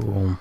Cool.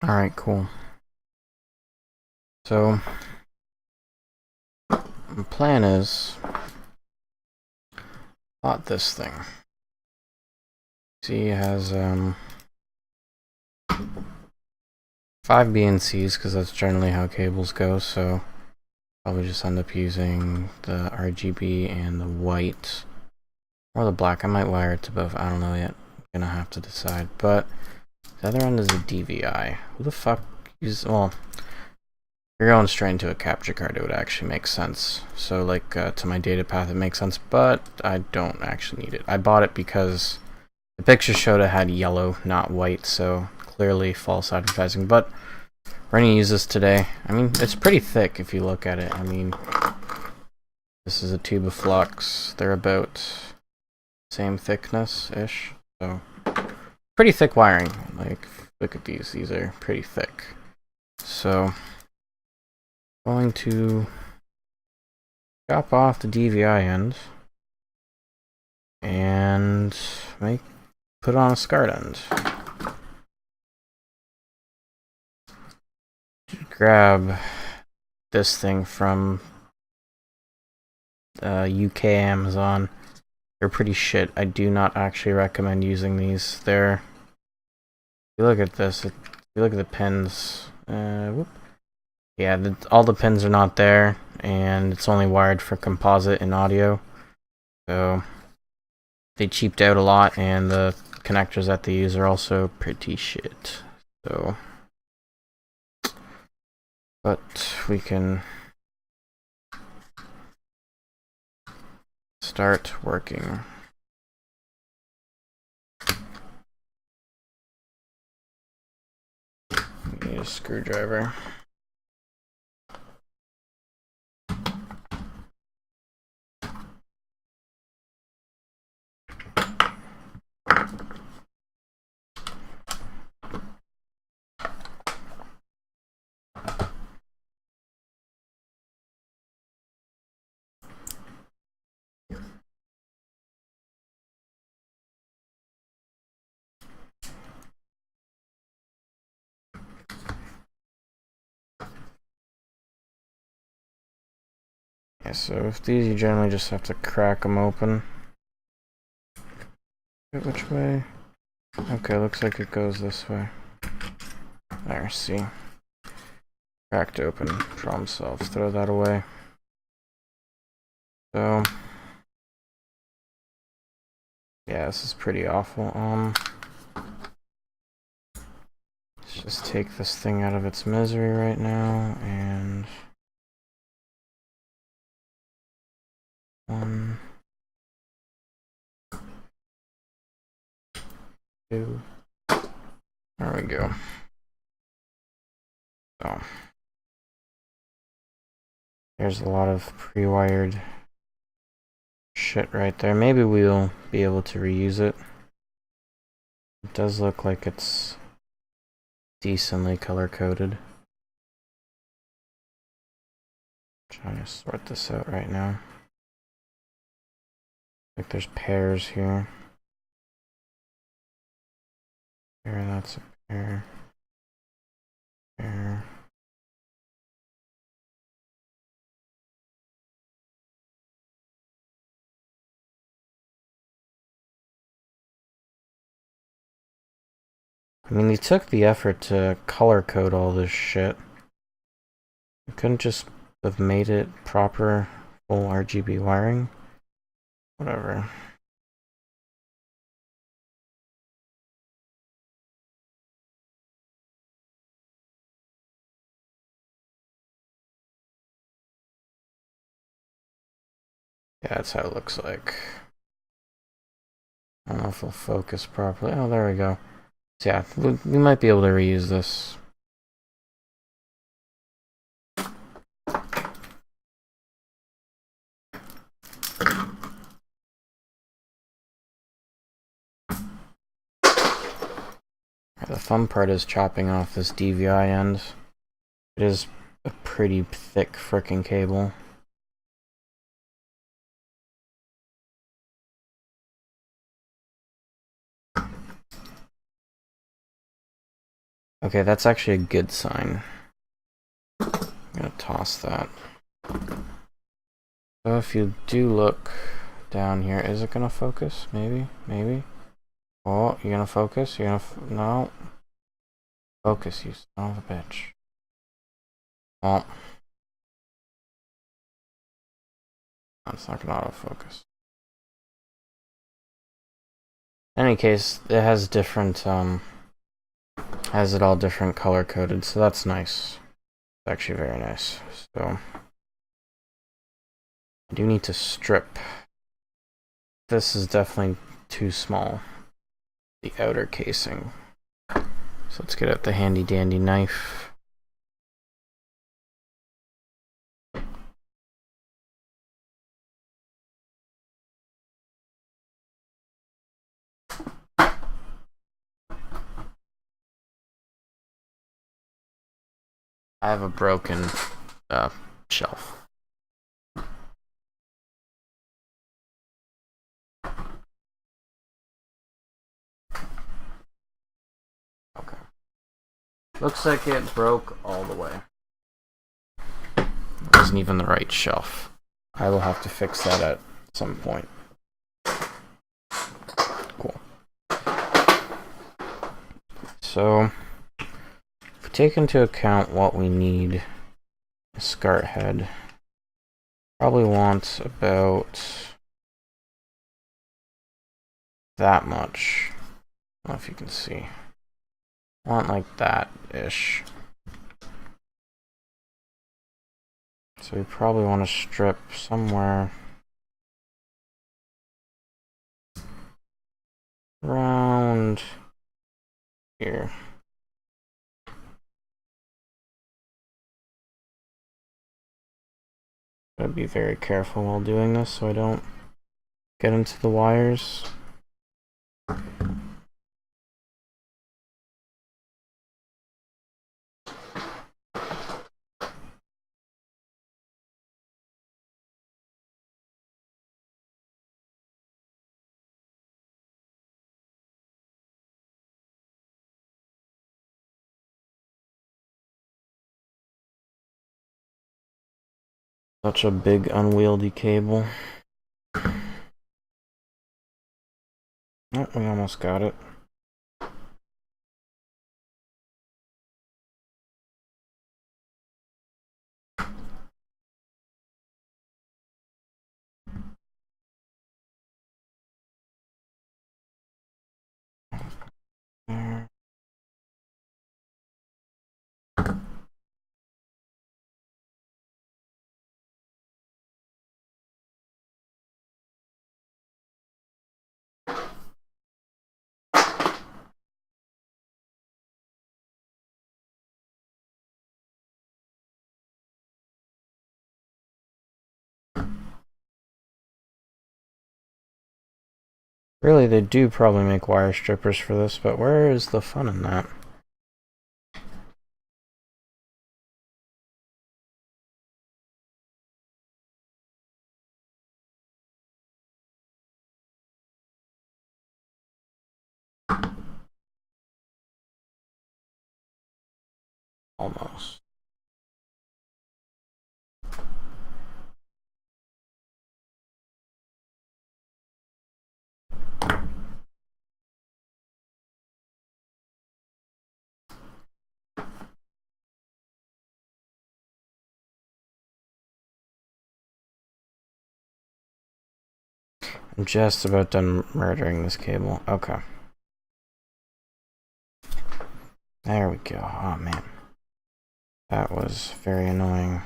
Alright, cool. So, the plan is, bought this thing. See, it has 5 BNCs, because that's generally how cables go, so probably just end up using the RGB and the white, or the black. I might wire it to both, I don't know yet. I'm gonna have to decide, but the other end is a DVI. Who the fuck uses, well, if you're going straight into a capture card, it would actually make sense. So, like, to my data path, it makes sense, but I don't actually need it. I bought it because the picture showed it had yellow, not white, so clearly false advertising. But we're going to use this today. I mean, it's pretty thick if you look at it. I mean, this is a tube of flux. They're about same thickness-ish, so pretty thick wiring. Like, look at these. These are pretty thick. So, going to chop off the DVI end and put on a SCART end. Grab this thing from UK Amazon. They're pretty shit. I do not actually recommend using these. If you look at this, if you look at the pins, yeah, all the pins are not there, and it's only wired for composite and audio. So they cheaped out a lot, and the connectors that they use are also pretty shit. So, but we can start working. Need a screwdriver. Yeah, so if these, you generally just have to crack them open. Which way? Okay, looks like it goes this way. There, see. Cracked open. Problem solved. Throw that away. So, yeah, this is pretty awful. Let's just take this thing out of its misery right now, and 1, 2. There we go. So, there's a lot of pre-wired shit right there. Maybe we'll be able to reuse it. It does look like it's decently color-coded. Trying to sort this out right now. Like there's pairs here. Pair, that's a pair. Pair. I mean, they took the effort to color code all this shit. You couldn't just have made it proper full RGB wiring. Whatever. Yeah, that's how it looks like. I don't know if it'll focus properly. Oh, there we go. So yeah, we might be able to reuse this. The fun part is chopping off this DVI end. It is a pretty thick frickin' cable. Okay, that's actually a good sign. I'm gonna toss that. So if you do look down here, is it gonna focus? Maybe, maybe. Oh, you're gonna focus? You're gonna no. Focus, you son of a bitch. Oh. That's not gonna autofocus. In any case, it has different, has it all different color coded, so that's nice. It's actually very nice. So, I do need to strip. This is definitely too small. The outer casing. So let's get out the handy dandy knife. I have a broken shelf. Okay. Looks like it broke all the way. It wasn't even the right shelf. I will have to fix that at some point. Cool. So, if we take into account what we need, a SCART head probably wants about that much. I don't know if you can see. I want like that-ish. So we probably want to strip somewhere around here. Gotta be very careful while doing this so I don't get into the wires. Such a big unwieldy cable. Oh, we almost got it. There. Really, they do probably make wire strippers for this, but where is the fun in that? Almost. I'm just about done murdering this cable. Okay. There we go. Oh man. That was very annoying.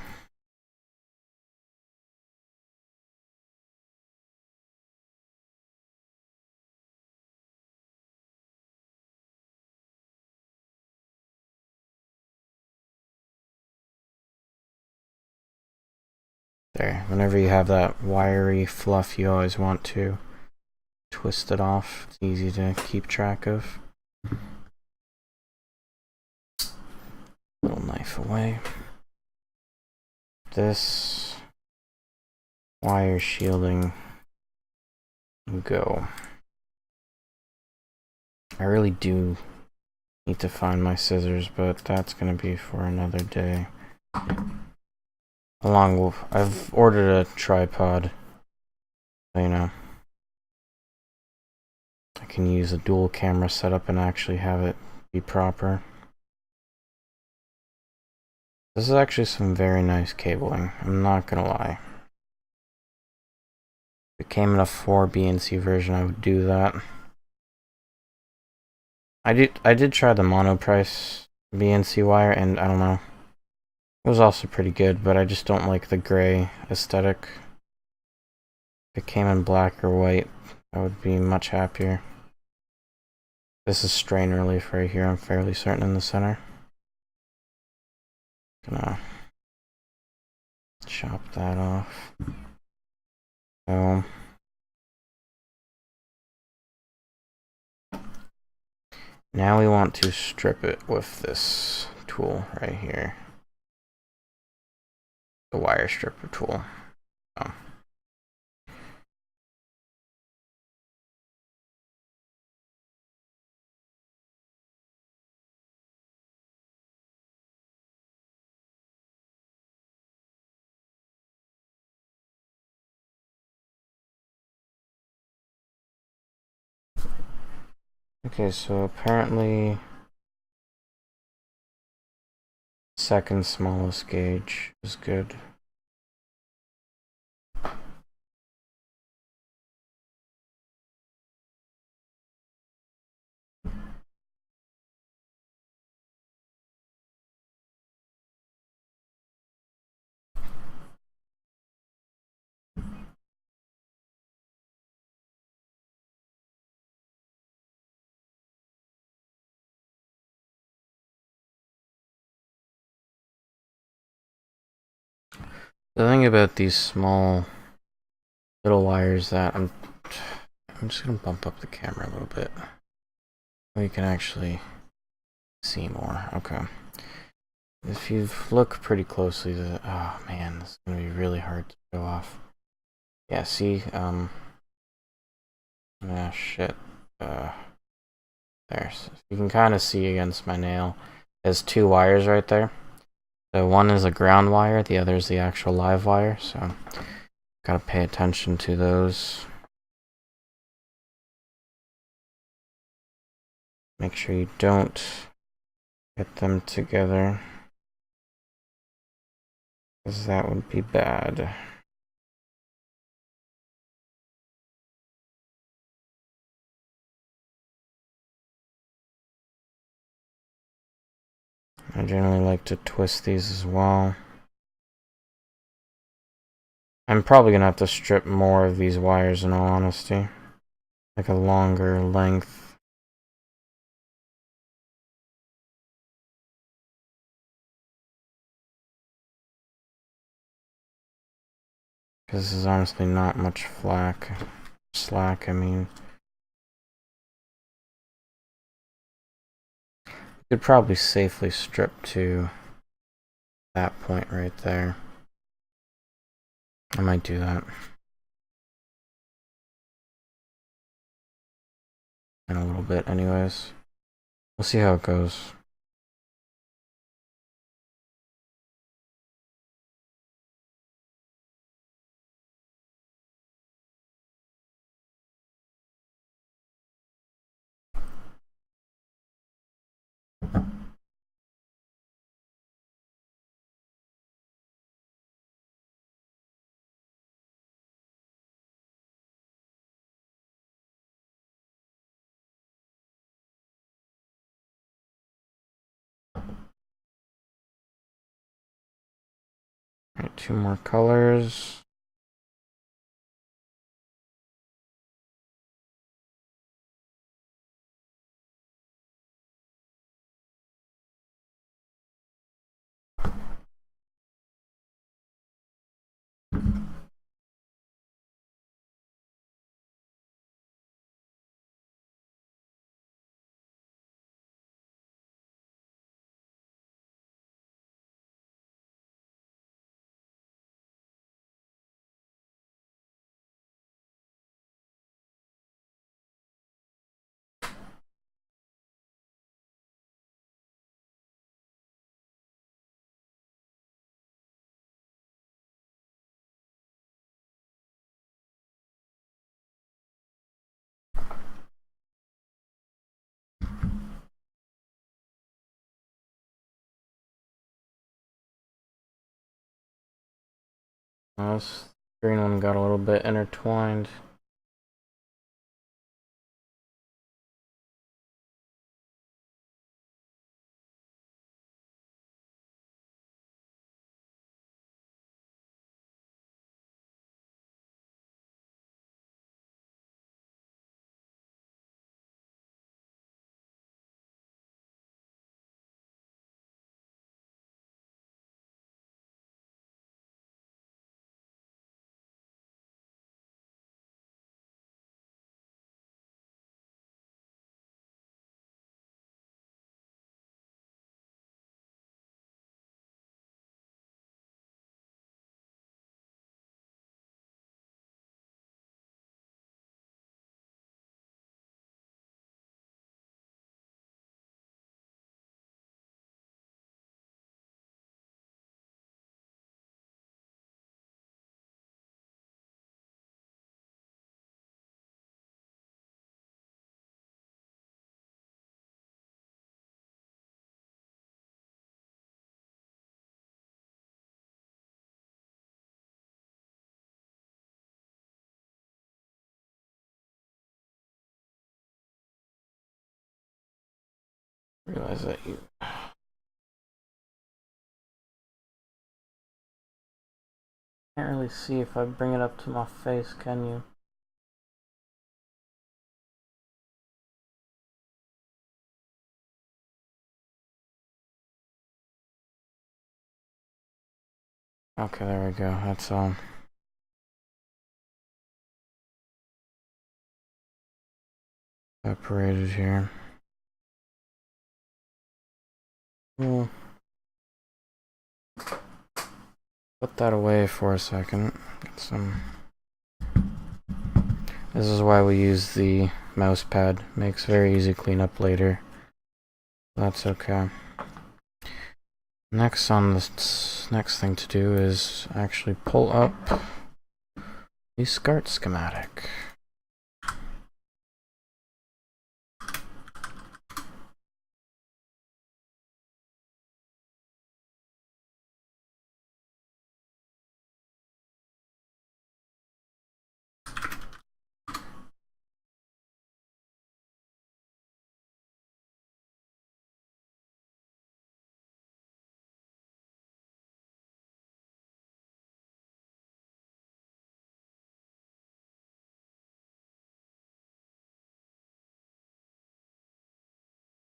There. Whenever you have that wiry fluff, you always want to twist it off. It's easy to keep track of. Little knife away. This wire shielding go. I really do need to find my scissors, but that's gonna be for another day. Along with, I've ordered a tripod, so, you know, I can use a dual camera setup and actually have it be proper. This is actually some very nice cabling, I'm not gonna lie. If it came in a 4 BNC version, I would do that. I did try the monoprice BNC wire, and I don't know. It was also pretty good, but I just don't like the gray aesthetic. If it came in black or white, I would be much happier. This is strain relief right here, I'm fairly certain, in the center. Gonna chop that off. So now we want to strip it with this tool right here. The wire stripper tool. Oh. Okay, so apparently second smallest gauge is good. The thing about these small little wires that I'm just gonna bump up the camera a little bit so you can actually see more. Okay. If you look pretty closely, oh man, this is gonna be really hard to show off. Yeah, see, shit. There. So you can kind of see against my nail. There's 2 wires right there. So one is a ground wire, the other is the actual live wire, so gotta pay attention to those. Make sure you don't get them together, because that would be bad. I generally like to twist these as well. I'm probably gonna have to strip more of these wires in all honesty. Like a longer length. Because this is honestly not much slack, I mean. You could probably safely strip to that point right there. I might do that in a little bit anyways. We'll see how it goes. 2 more colors. This green one got a little bit intertwined. Realize that you can't really see if I bring it up to my face, can you? Okay, there we go. That's separated here. We'll put that away for a second. Get some. This is why we use the mouse pad. Makes very easy cleanup later. That's okay. Next on this next thing to do is actually pull up the SCART schematic.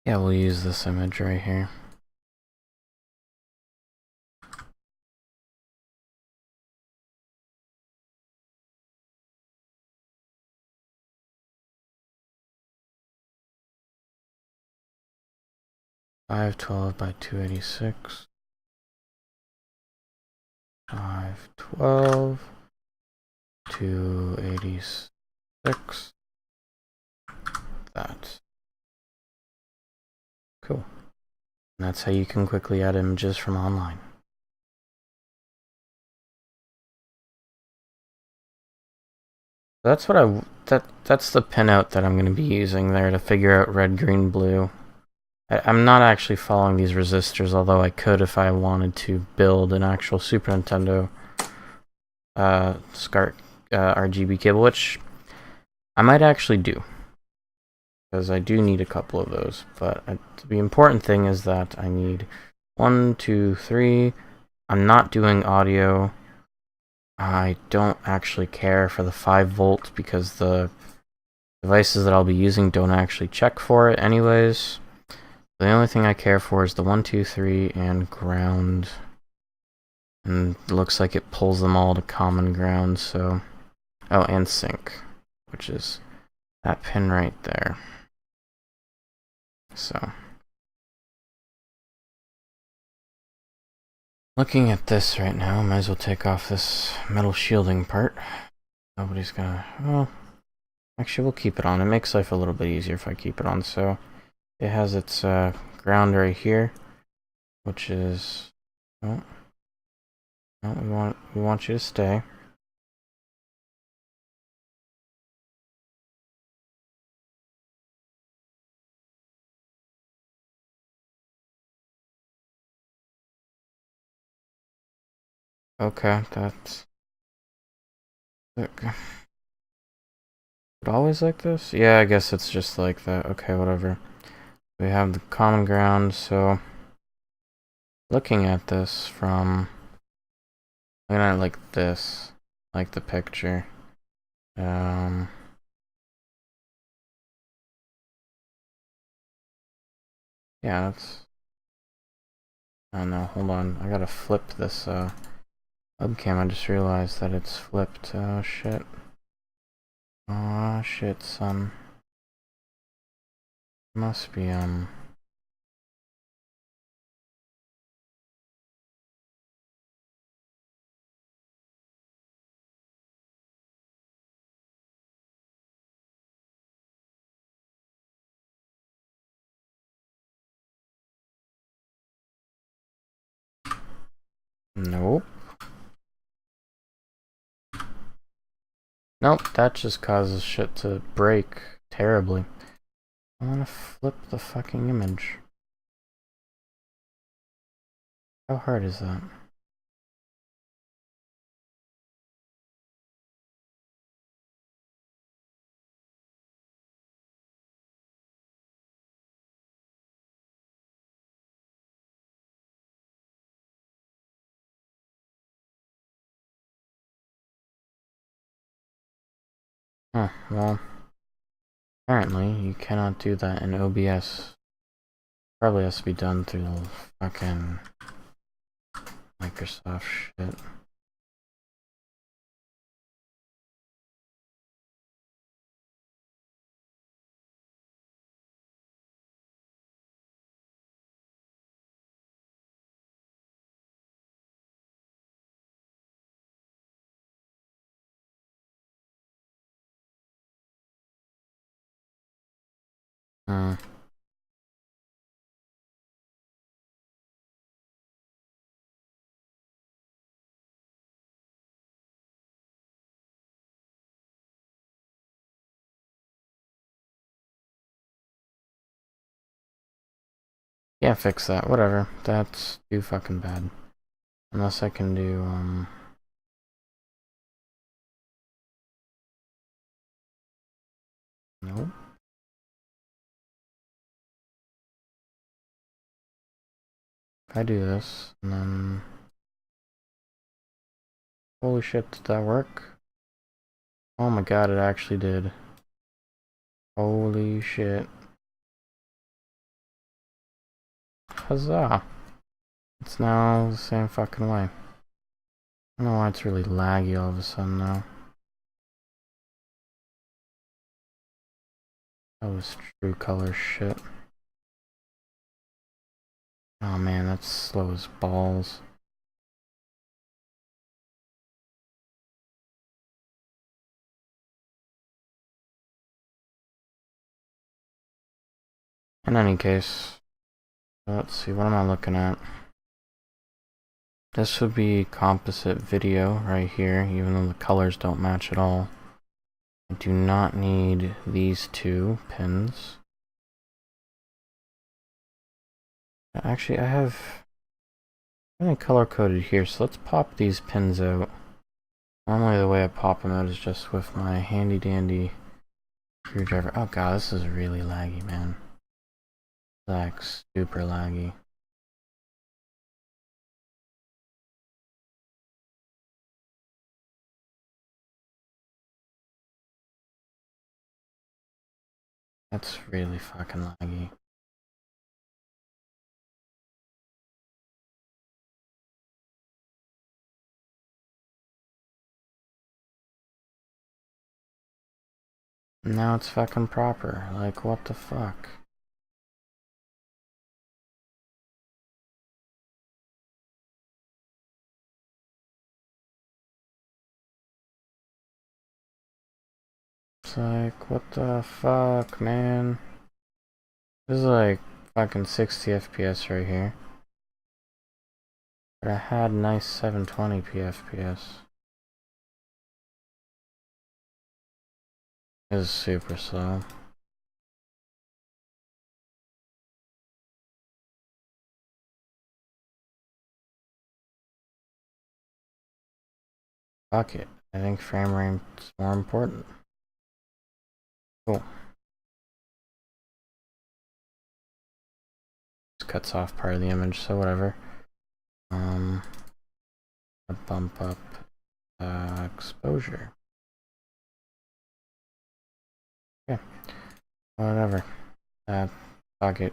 Yeah, we'll use this image right here. .512 by 286. 512 286. That. Cool. And that's how you can quickly add images from online. That's what that's the pinout that I'm going to be using there to figure out red, green, blue. I'm not actually following these resistors, although I could if I wanted to build an actual Super Nintendo SCART RGB cable, which I might actually do, because I do need a couple of those. But the important thing is that I need 1, 2, 3. I'm not doing audio. I don't actually care for the 5 volt because the devices that I'll be using don't actually check for it anyways. The only thing I care for is the 1, 2, 3 and ground. And it looks like it pulls them all to common ground, so... Oh, and sync, which is that pin right there. So... Looking at this right now, might as well take off this metal shielding part. Nobody's gonna... Well, actually we'll keep it on. It makes life a little bit easier if I keep it on, so... It has its ground right here, which is... Oh, no, we want you to stay. Okay, that's... Okay. It always like this? Yeah, I guess it's just like that. Okay, whatever. We have the common ground, so... Looking at this from... Looking at it like this, like the picture. Yeah, that's... Oh no, hold on. I gotta flip this, webcam. I just realized that it's flipped. Oh, shit. Oh, shit, son. Must be, Nope. Nope, that just causes shit to break terribly. I wanna flip the fucking image. How hard is that? Huh, well... Apparently, you cannot do that in OBS. Probably has to be done through the fucking Microsoft shit. Hmm. Yeah, fix that. Whatever. That's too fucking bad. Unless I can do, Nope. If I do this, and then... Holy shit, did that work? Oh my god, it actually did. Holy shit. Huzzah! It's now the same fucking way. I don't know why it's really laggy all of a sudden now. That was true color shit. Oh man, that's slow as balls. In any case, let's see, what am I looking at? This would be composite video right here, even though the colors don't match at all. I do not need these 2 pins. Actually, I have color coded here, so let's pop these pins out. Normally the way I pop them out is just with my handy dandy screwdriver. Oh god, this is really laggy, man. Like, super laggy. That's really fucking laggy. Now it's fucking proper. Like, what the fuck? It's like, what the fuck, man? This is like fucking 60 FPS right here. But I had nice 720p FPS. This is super slow. Fuck it. I think frame rate's more important. Cool. This cuts off part of the image, so whatever. Bump up exposure. Okay. Whatever. Fuck it.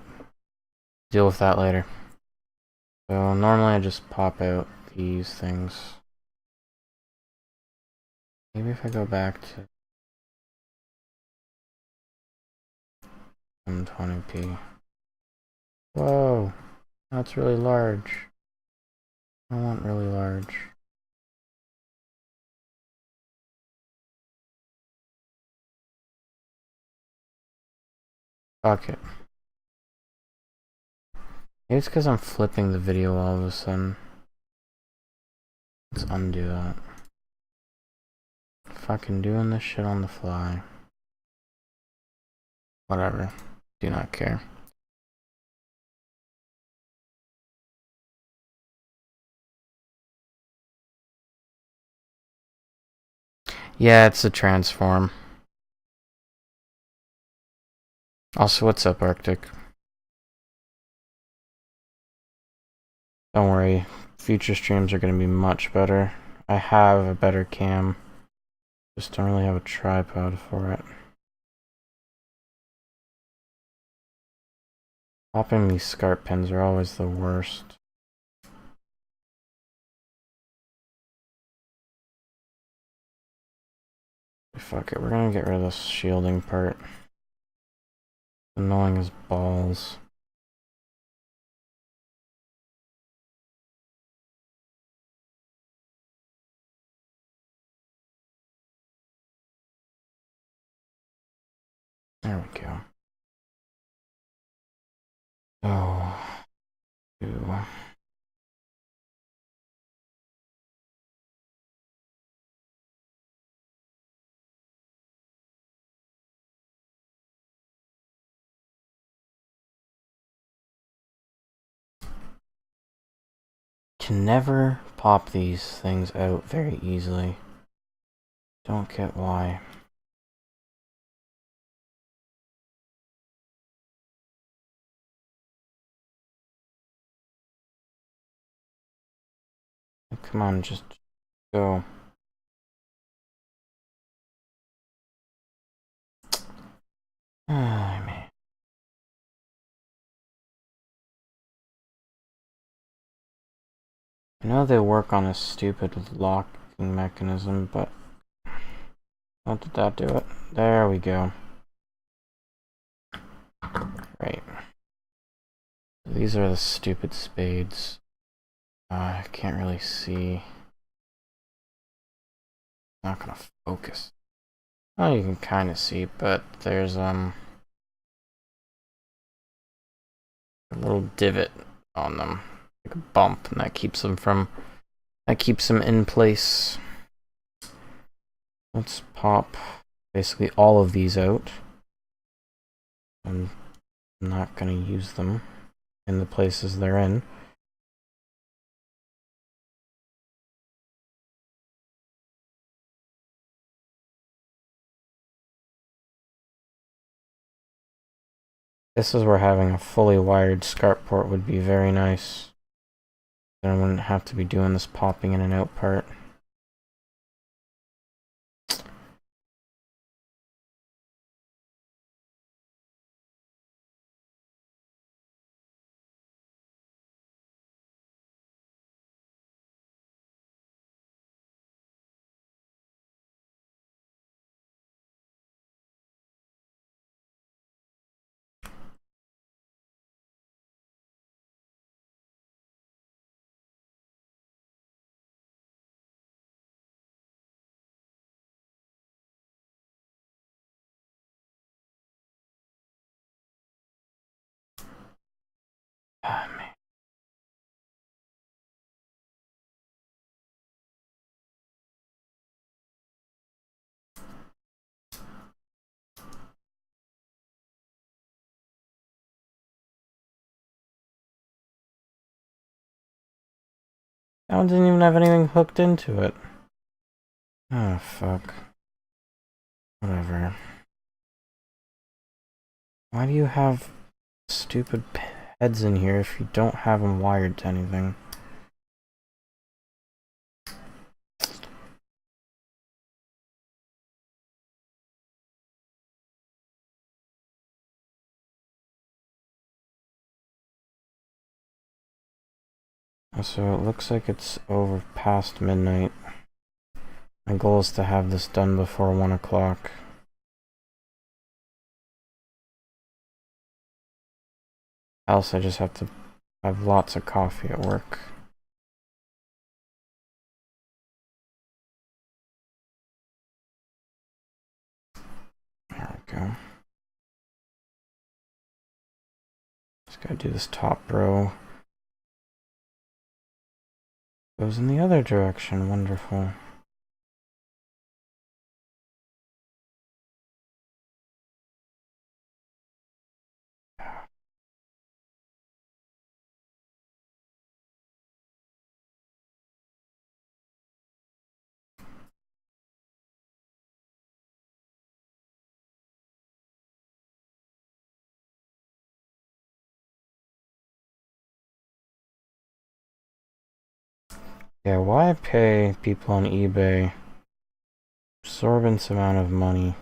Deal with that later. So normally I just pop out these things. Maybe if I go back to 720p. Whoa, that's really large. I want really large. Fuck it. Maybe it's because I'm flipping the video all of a sudden. Let's undo that. Fucking doing this shit on the fly. Whatever. Do not care. Yeah, it's a transform. Also, what's up, Arctic? Don't worry. Future streams are going to be much better. I have a better cam. Just don't really have a tripod for it. Popping these SCART pins are always the worst. Fuck it, we're gonna get rid of this shielding part. Annoying as balls. There we go. Oh. Ew. Can never pop these things out very easily. Don't get why. Come on, just go. Ah, man. I know they work on a stupid locking mechanism, but how did that do it? There we go. Right. These are the stupid spades. I can't really see. Not gonna focus. Oh, you can kind of see, but there's a little divot on them, like a bump, and that keeps them in place. Let's pop basically all of these out. I'm not gonna use them in the places they're in. This is where having a fully wired SCART port would be very nice. Then I wouldn't have to be doing this popping in and out part. That one didn't even have anything hooked into it. Oh, fuck. Whatever. Why do you have stupid heads in here if you don't have them wired to anything? So it looks like it's over past midnight. My goal is to have this done before 1 o'clock. Else I just have to have lots of coffee at work. There we go. Just gotta do this top row. Goes in the other direction. Wonderful. Yeah, why pay people on eBay absorbent amount of money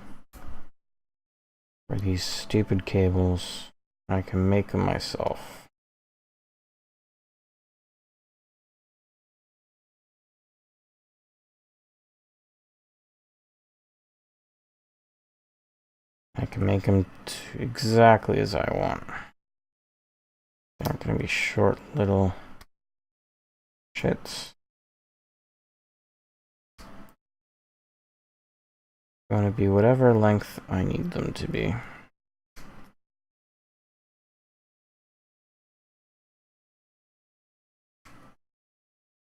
for these stupid cables? I can make them myself. I can make them exactly as I want. They're not gonna be short little shits. Gonna be whatever length I need them to be.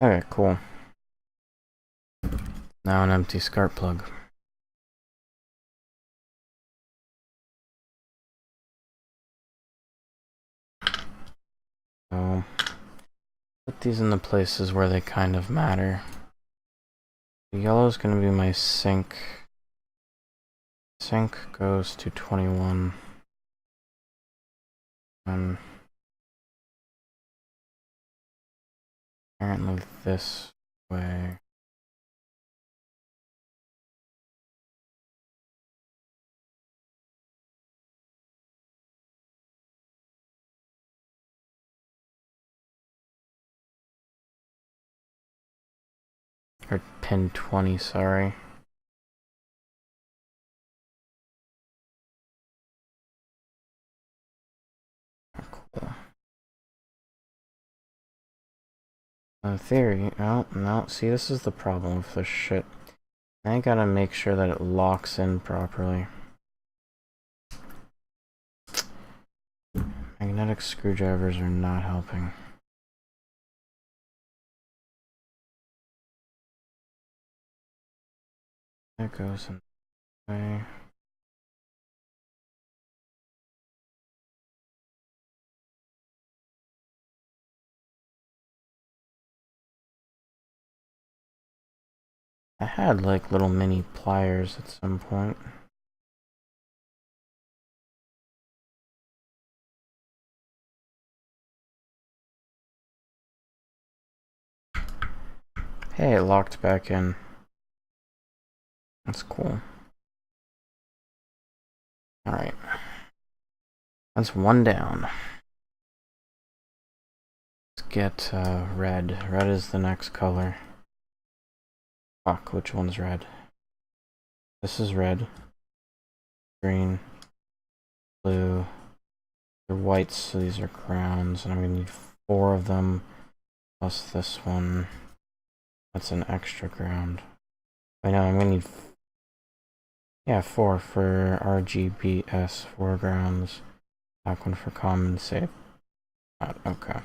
Okay, cool. Now an empty SCART plug. So put these in the places where they kind of matter. The yellow is gonna be my sink. Sink goes to 21. Apparently this way. Or pin 20, sorry. Cool. In theory, no, see, this is the problem with this shit. I gotta make sure that it locks in properly. Magnetic screwdrivers are not helping. That goes in the way. I had like little mini pliers at some point. Hey, it locked back in. That's cool. Alright. That's one down. Let's get red. Red is the next color. Fuck, which one's red? This is red. Green. Blue. They're whites, so these are grounds, and I'm gonna need 4 of them. Plus this one. That's an extra ground. I know, I'm gonna need... Yeah, 4 for RGBS, 4 grounds. Back one for common, save. Okay.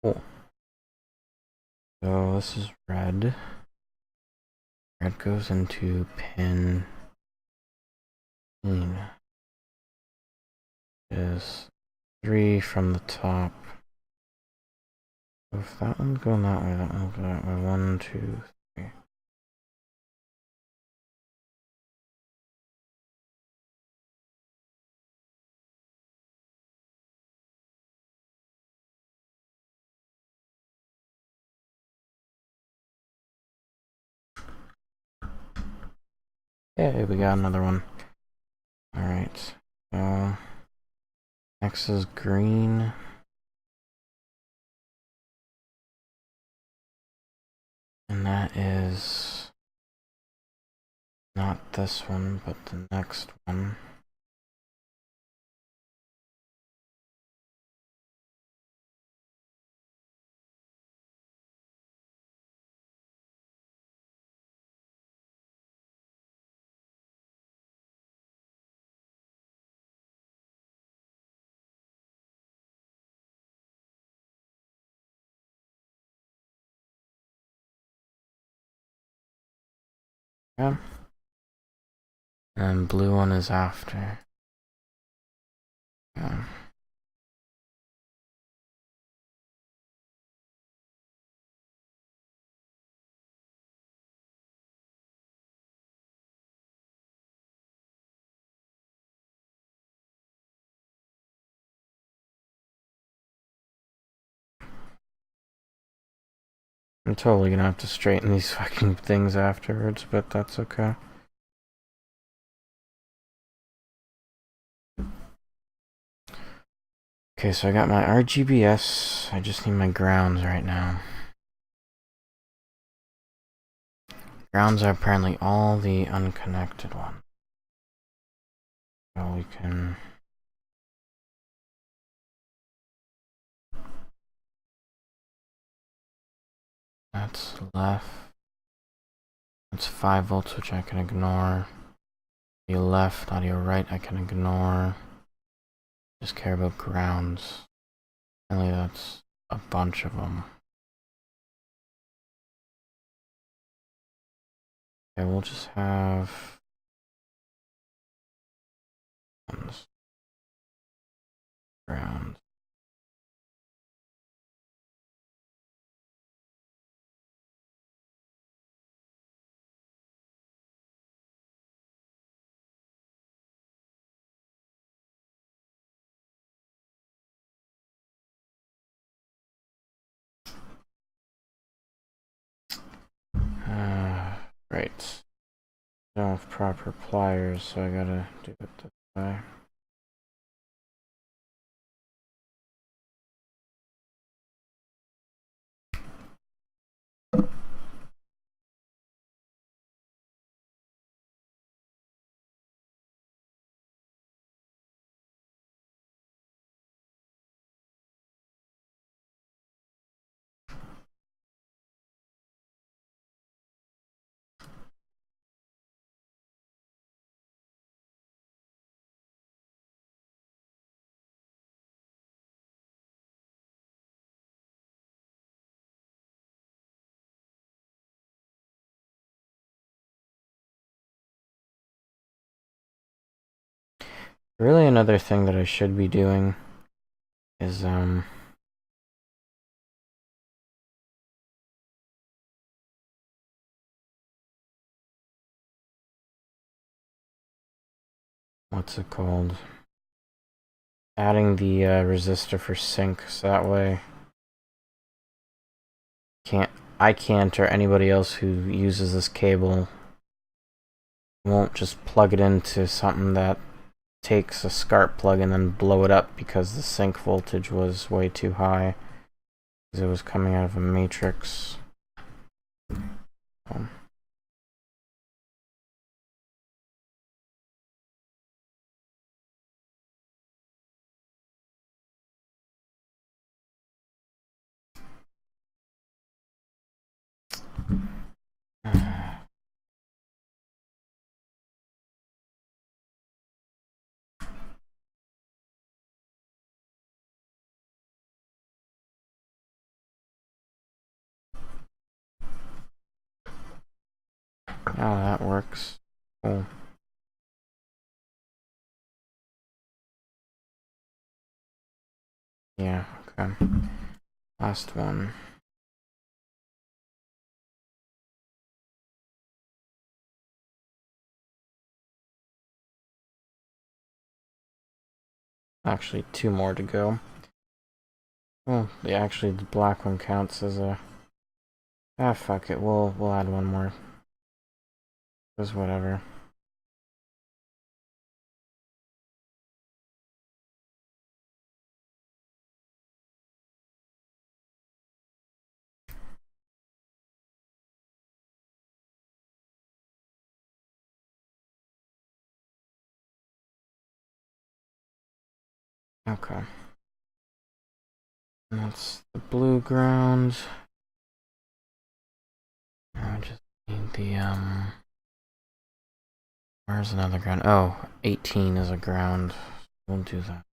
Cool. So this is red. Red goes into pin... is 3 from the top. If that one's going that way, that one's going that way. 1, 2, 3. Yeah, we got another one. Alright. So next is green. And that is not this one, but the next one. Yeah. And blue one is after. Yeah. I'm totally gonna have to straighten these fucking things afterwards, but that's okay. Okay, so I got my RGBS. I just need my grounds right now. Grounds are apparently all the unconnected ones. So we can... That's left. That's 5 volts, which I can ignore. Audio left, audio right, I can ignore. Just care about grounds. Apparently that's a bunch of them. Okay, we'll just have... ground. Right. I don't have proper pliers, so I gotta do it this way. Really, another thing that I should be doing is, what's it called? Adding the resistor for sync, so that way I can't, or anybody else who uses this cable won't just plug it into something that takes a SCART plug and then blow it up because the sync voltage was way too high because it was coming out of a matrix. Now that works. Cool. Yeah, okay. Last one. Actually, 2 more to go. Oh, yeah, actually, the black one counts as a... Ah, fuck it. We'll add 1 more. Just whatever. Okay. And that's the blue ground. I just need the, where's another ground? Oh, 18 is a ground. We'll do that.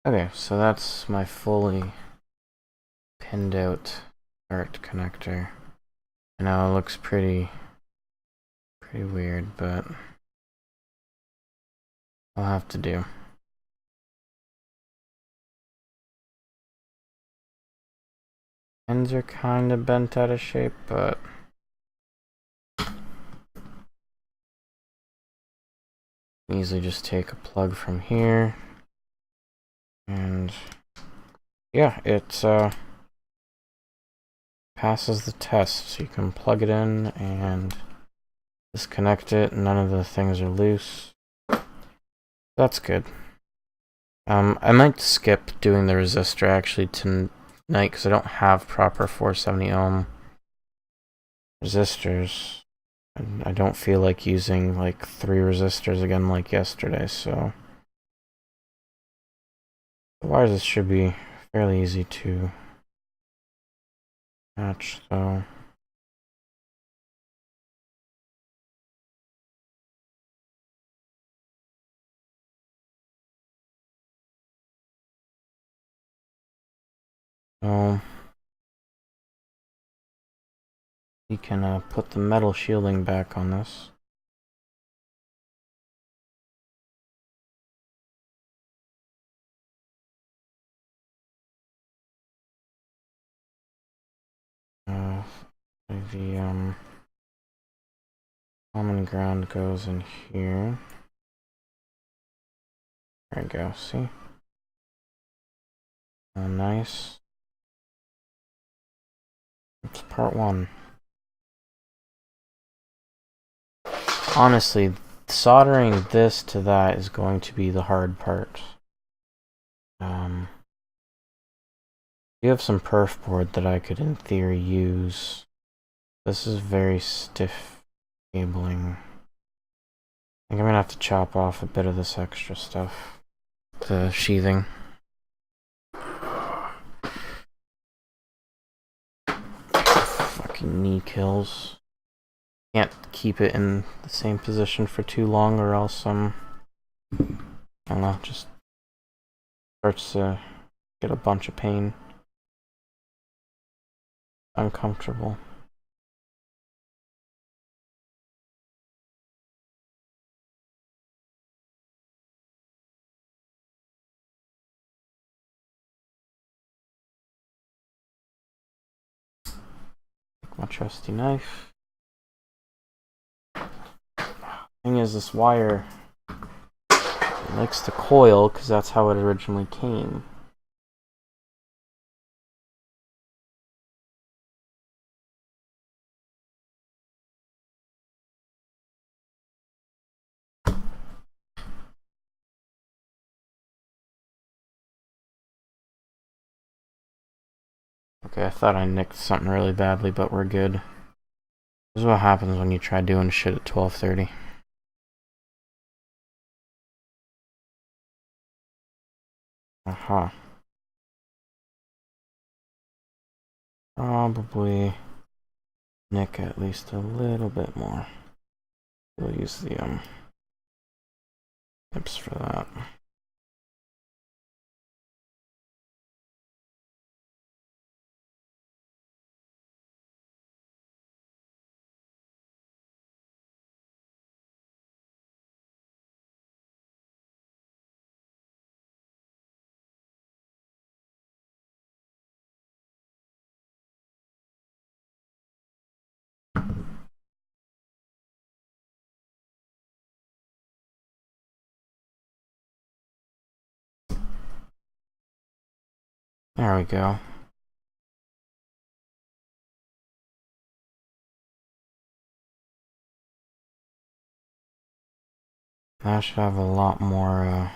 Okay, so that's my fully pinned out SCART connector. I know it looks pretty weird, but I'll have to do. Ends are kind of bent out of shape, but easily just take a plug from here, and yeah, it passes the test. So you can plug it in and disconnect it. None of the things are loose. That's good. I might skip doing the resistor actually tonight because I don't have proper 470 ohm resistors. And I don't feel like using like 3 resistors again like yesterday, so the wires should be fairly easy to match, so we can put the metal shielding back on this. The common ground goes in here. There we go, see? Oh, nice. It's part 1. Honestly, soldering this to that is going to be the hard part. You have some perf board that I could in theory use. This is very stiff cabling. I think I'm gonna have to chop off a bit of this extra stuff. The sheathing. Fucking knee kills. Can't keep it in the same position for too long or else I don't know, just starts to get a bunch of pain. Uncomfortable. My trusty knife. Thing is, this wire likes to coil because that's how it originally came. Okay, I thought I nicked something really badly, but we're good. This is what happens when you try doing shit at 12:30. Aha. Probably nick at least a little bit more. We'll use the tips for that. There we go. That should have a lot more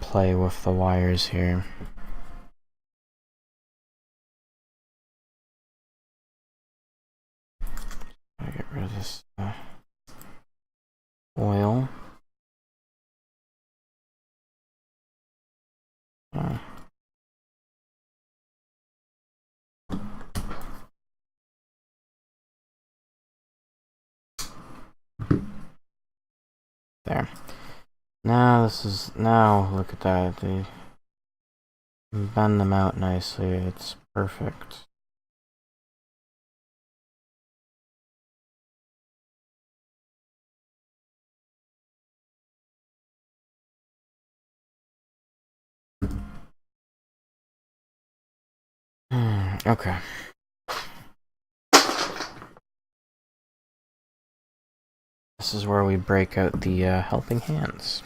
play with the wires here. I get rid of this oil. There. Now look at that. They bend them out nicely. It's perfect. Okay. This is where we break out the helping hands.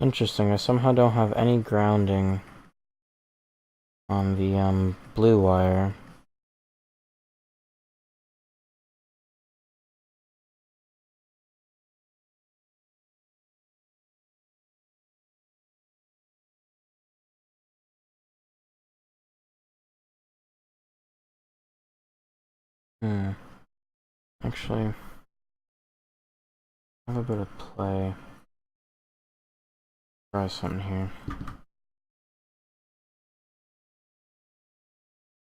Interesting, I somehow don't have any grounding on the blue wire. Actually, I have a bit of play. Try something here.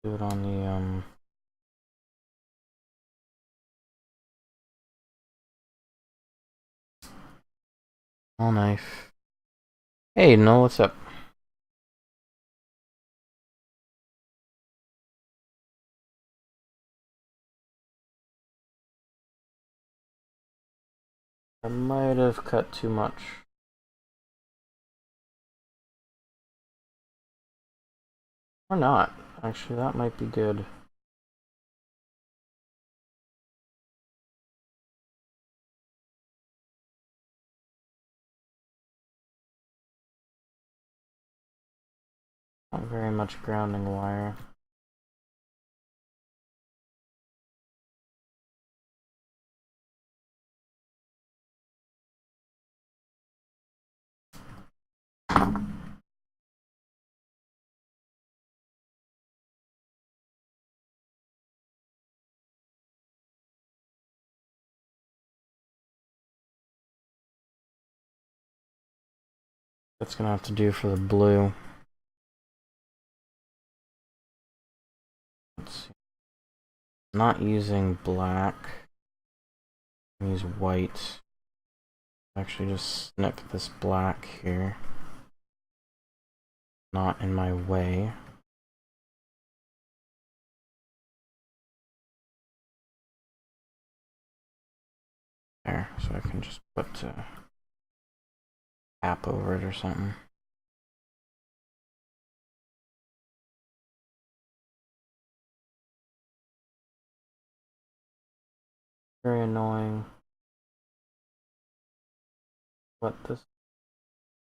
Do it on the all knife. Hey, no, what's up? I might have cut too much. Or not. Actually, that might be good. Not very much grounding wire. That's gonna have to do for the blue. Let's see. Not using black. Use white. Actually, just snip this black here. Not in my way. There, so I can just put cap over it or something. Very annoying. What this?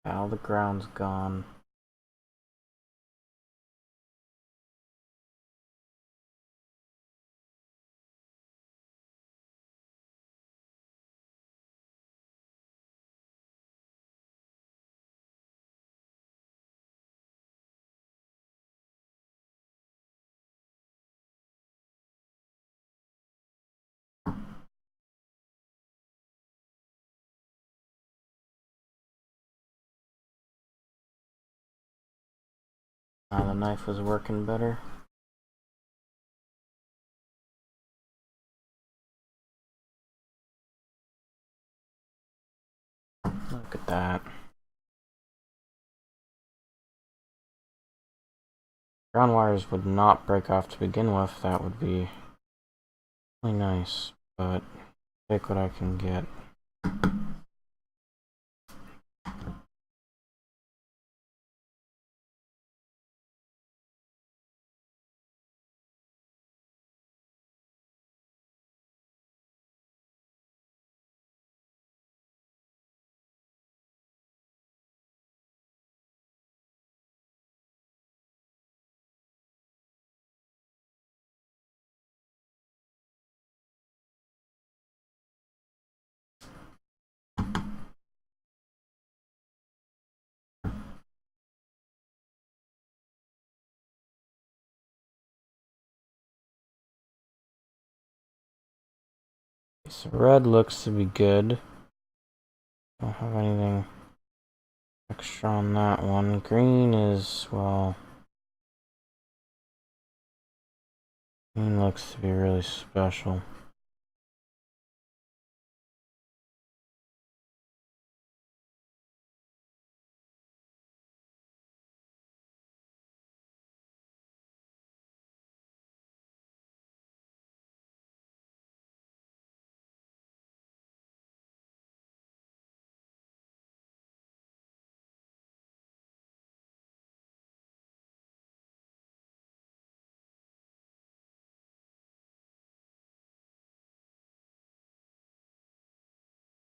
Ow, the ground's gone. The knife was working better. Look at that. Ground wires would not break off to begin with. That would be really nice, but take what I can get. So red looks to be good. Don't have anything extra on that one. Green is, well, green looks to be really special.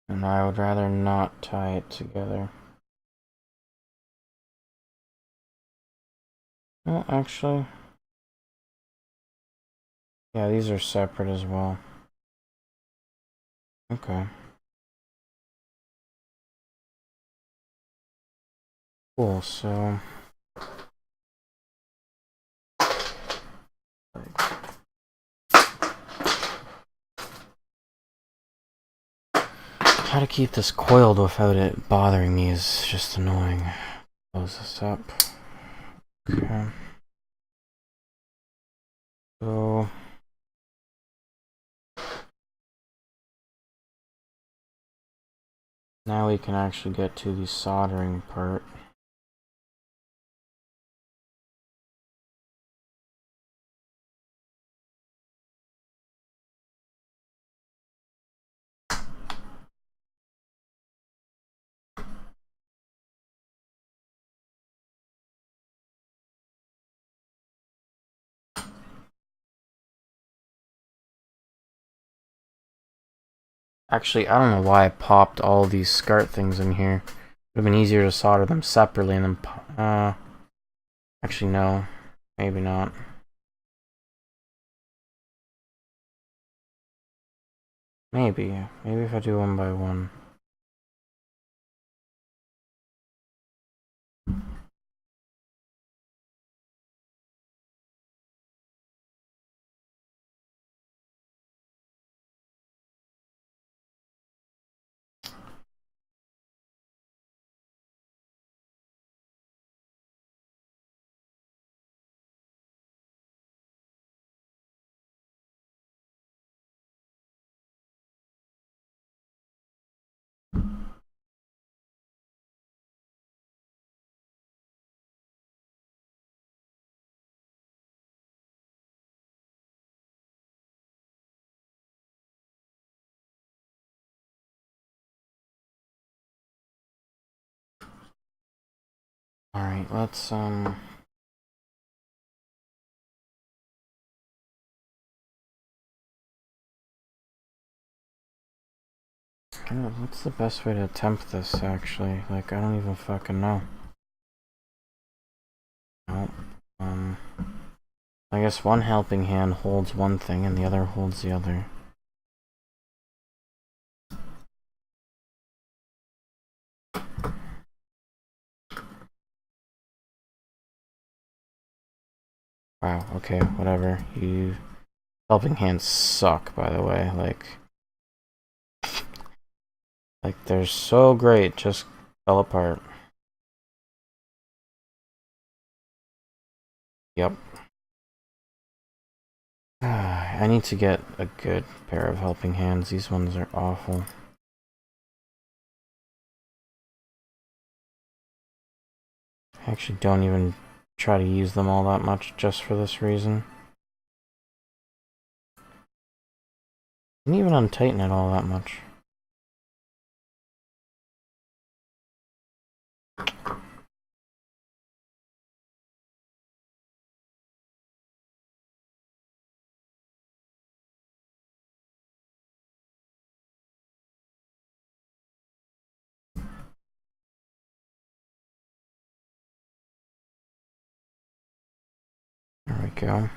And I would rather not tie it together. Well, actually, yeah, these are separate as well. Okay. Cool, so... how to keep this coiled without it bothering me is just annoying. Close this up. Okay. So... now we can actually get to the soldering part. Actually, I don't know why I popped all these SCART things in here. Would have been easier to solder them separately and then actually no. Maybe not. Maybe if I do one by one. Alright, let's what's the best way to attempt this, actually? Like, I don't even fucking know. Nope. I guess one helping hand holds one thing and the other holds the other. Wow, okay, whatever. You helping hands suck, by the way. Like they're so great, just fell apart. Yep. I need to get a good pair of helping hands. These ones are awful. I actually don't even try to use them all that much just for this reason. Didn't even untighten it all that much. There we go.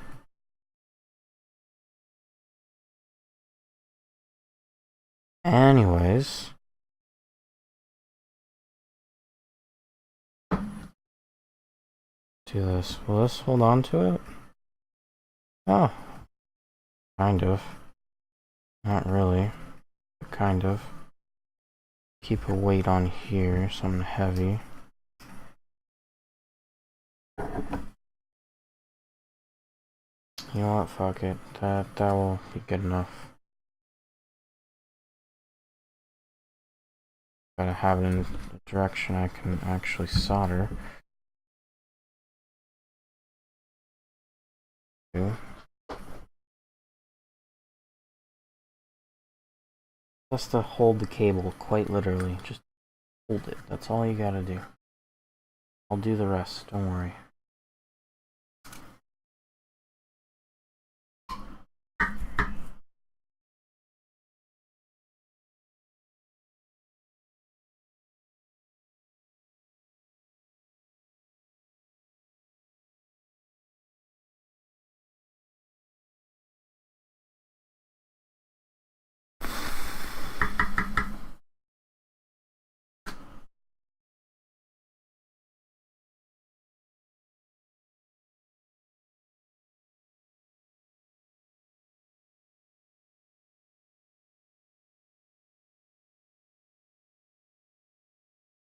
Anyways. Do this. Will this hold on to it? Oh. Kind of. Not really. But kind of. Keep a weight on here, something heavy. You know what? Fuck it. That will be good enough. Gotta have it in the direction I can actually solder. Just to hold the cable, quite literally. Just hold it. That's all you gotta do. I'll do the rest, don't worry.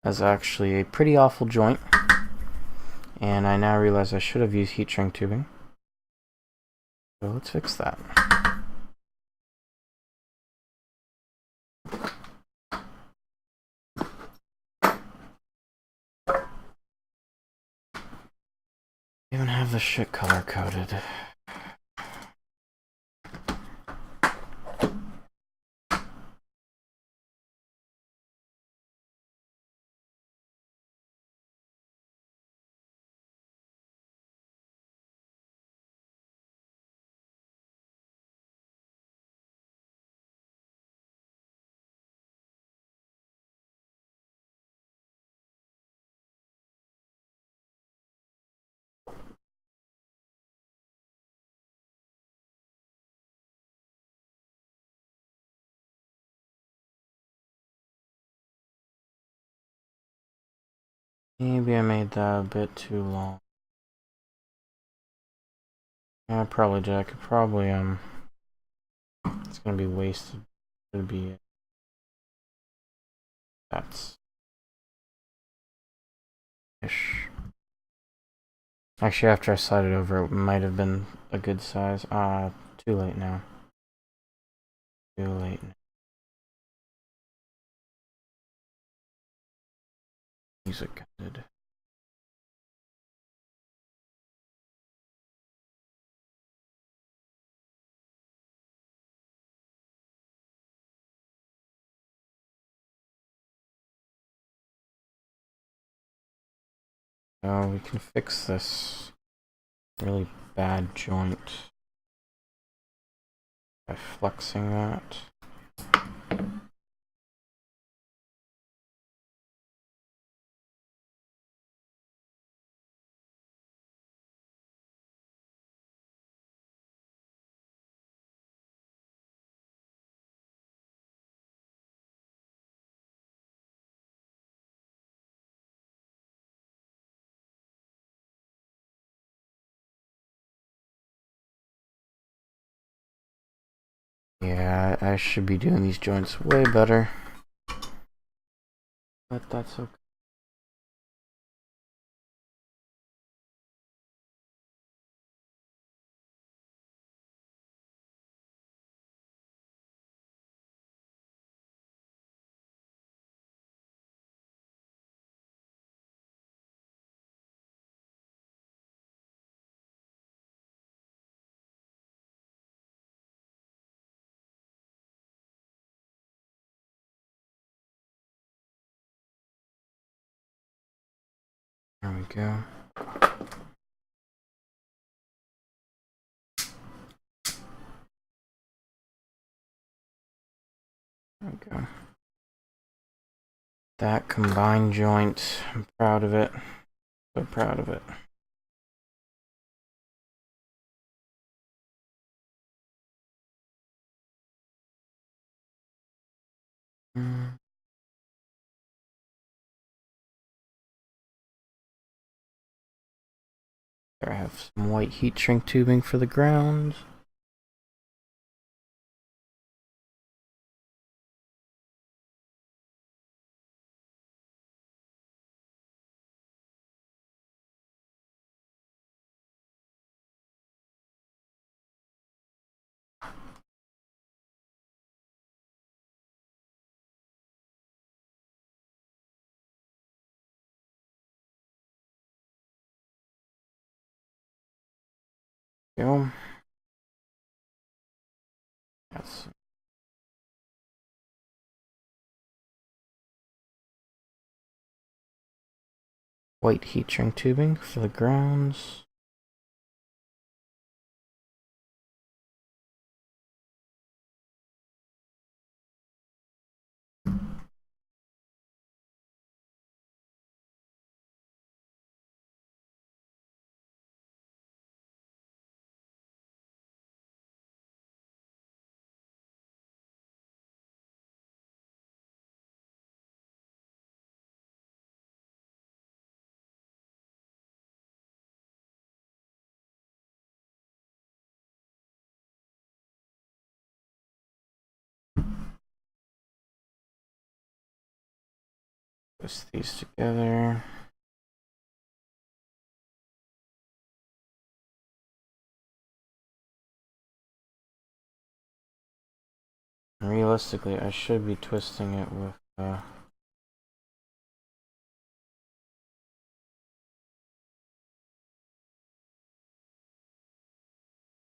That's actually a pretty awful joint. And I now realize I should have used heat shrink tubing. So let's fix that. Even have the shit color coded. Maybe I made that a bit too long. Yeah, probably did. I could probably, it's gonna be wasted. It'd be, that's ish. Actually, after I slide it over, it might have been a good size. Too late now. Too late now. Music ended. So we can fix this really bad joint by flexing that. Yeah, I should be doing these joints way better. But that's okay. There we go. There we go. That combined joint, I'm proud of it. So proud of it. There I have some white heat shrink tubing for the ground. Go. That's white heat shrink tubing for the grounds. Twist these together. Realistically, I should be twisting it with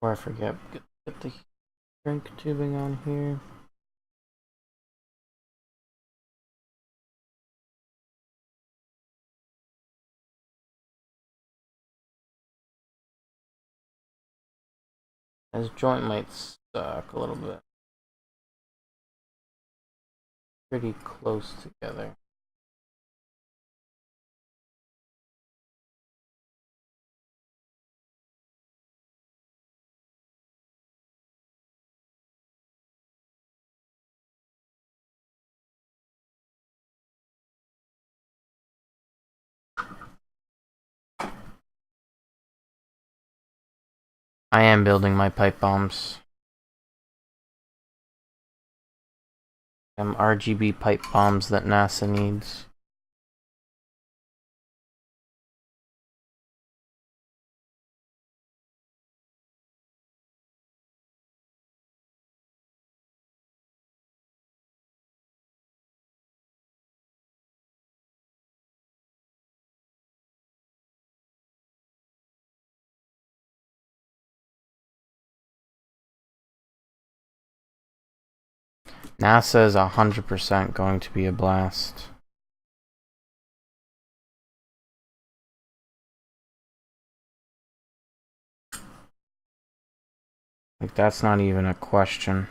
before I forget, get the shrink tubing on here. This joint might suck a little bit. Pretty close together. I am building my pipe bombs. RGB pipe bombs that NASA needs. NASA is 100% going to be a blast. Like, that's not even a question.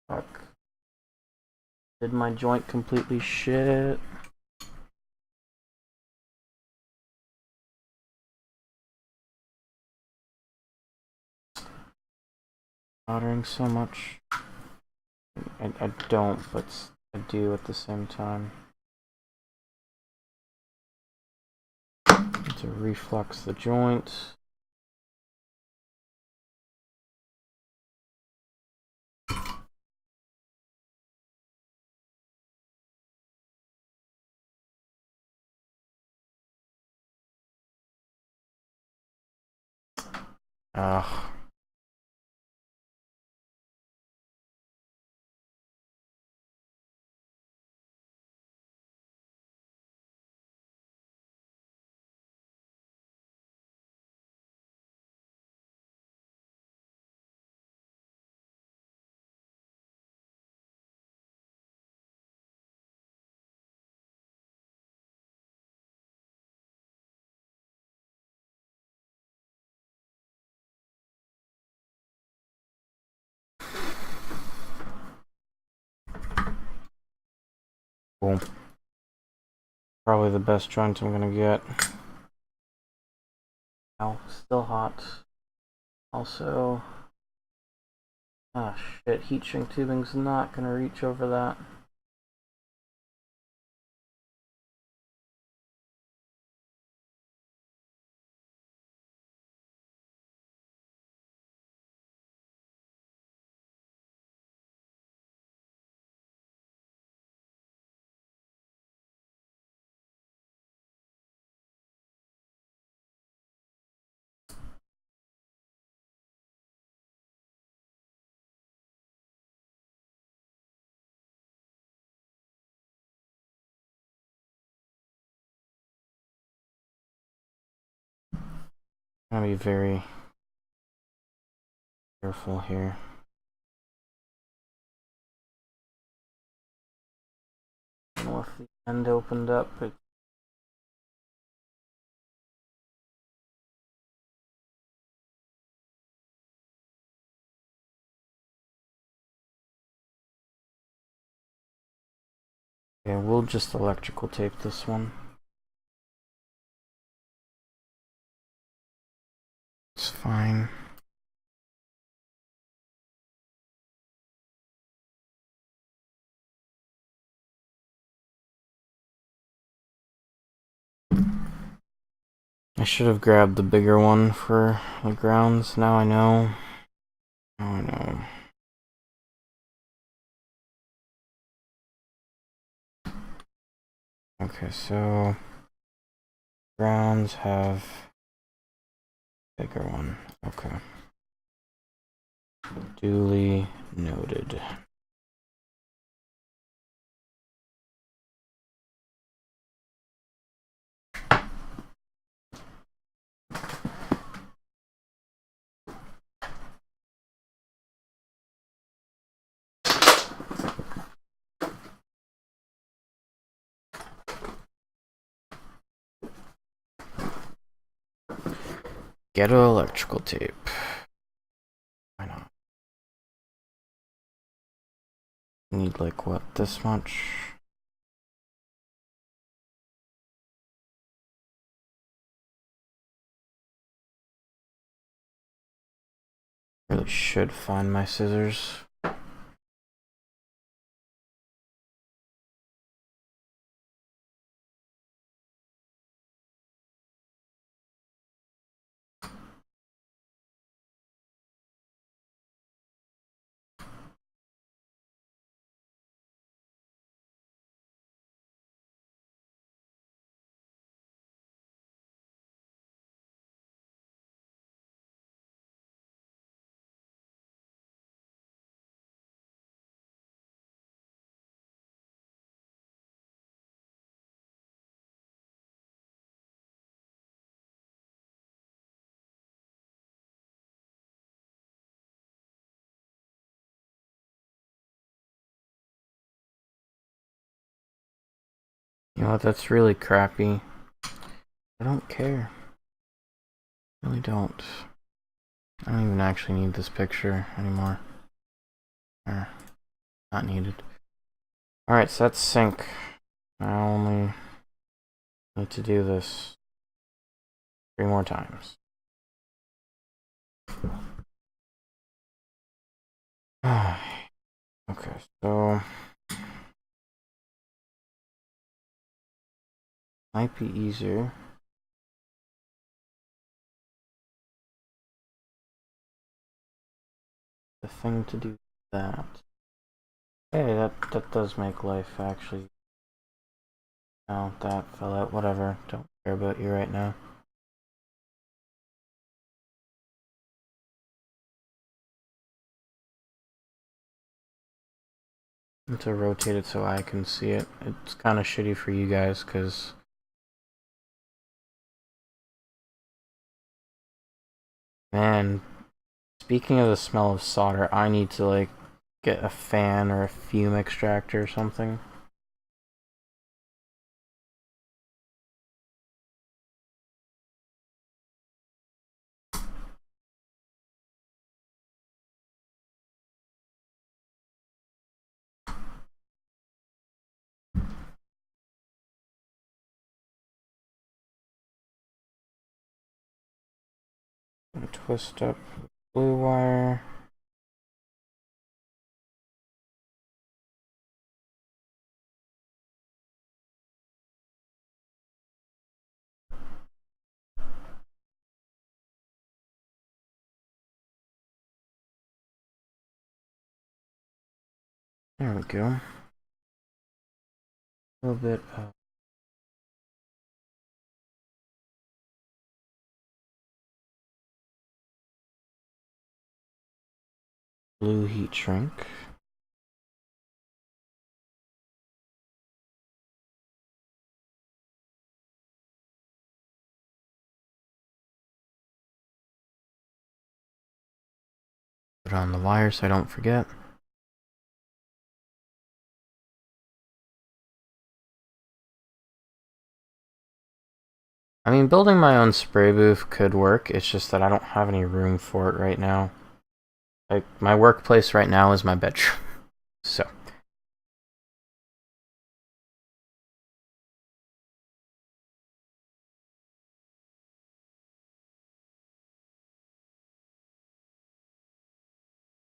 Fuck. Did my joint completely shit? soldering so much. I don't, but I do at the same time. To reflux the joint. Ugh. Cool. Probably the best joint I'm gonna get. Ow, still hot. Also, ah shit, heat shrink tubing's not gonna reach over that. Gotta be very careful here. I don't know if the end opened up, but yeah, we'll just electrical tape this one. It's fine. I should have grabbed the bigger one for the grounds. Now I know. Now I know. Okay, so grounds have bigger one. Okay. Duly noted. Ghetto electrical tape. Why not? Need like what, this much? Really should find my scissors. You know what, that's really crappy. I don't care. I really don't. I don't even actually need this picture anymore. Not needed. Alright, so that's sync. I only need to do this 3 more times. Okay, so might be easier. The thing to do that. Hey, that does make life actually. Oh, that fell out. Whatever. Don't care about you right now. To rotate it so I can see it. It's kind of shitty for you guys, because... Man, speaking of the smell of solder, I need to, like, get a fan or a fume extractor or something. Twist up blue wire. There we go. A little bit of blue heat shrink. Put it on the wire so I don't forget. I mean, building my own spray booth could work, it's just that I don't have any room for it right now. Like, my workplace right now is my bedroom. So.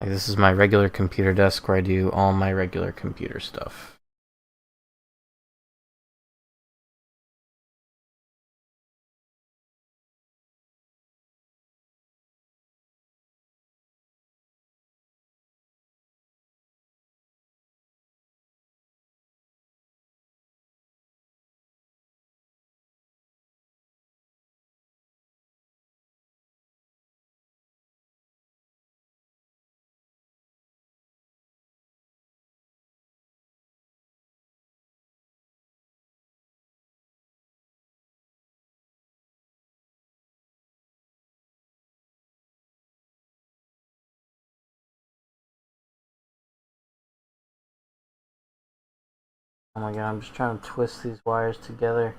Like, this is my regular computer desk where I do all my regular computer stuff. Oh my god, I'm just trying to twist these wires together.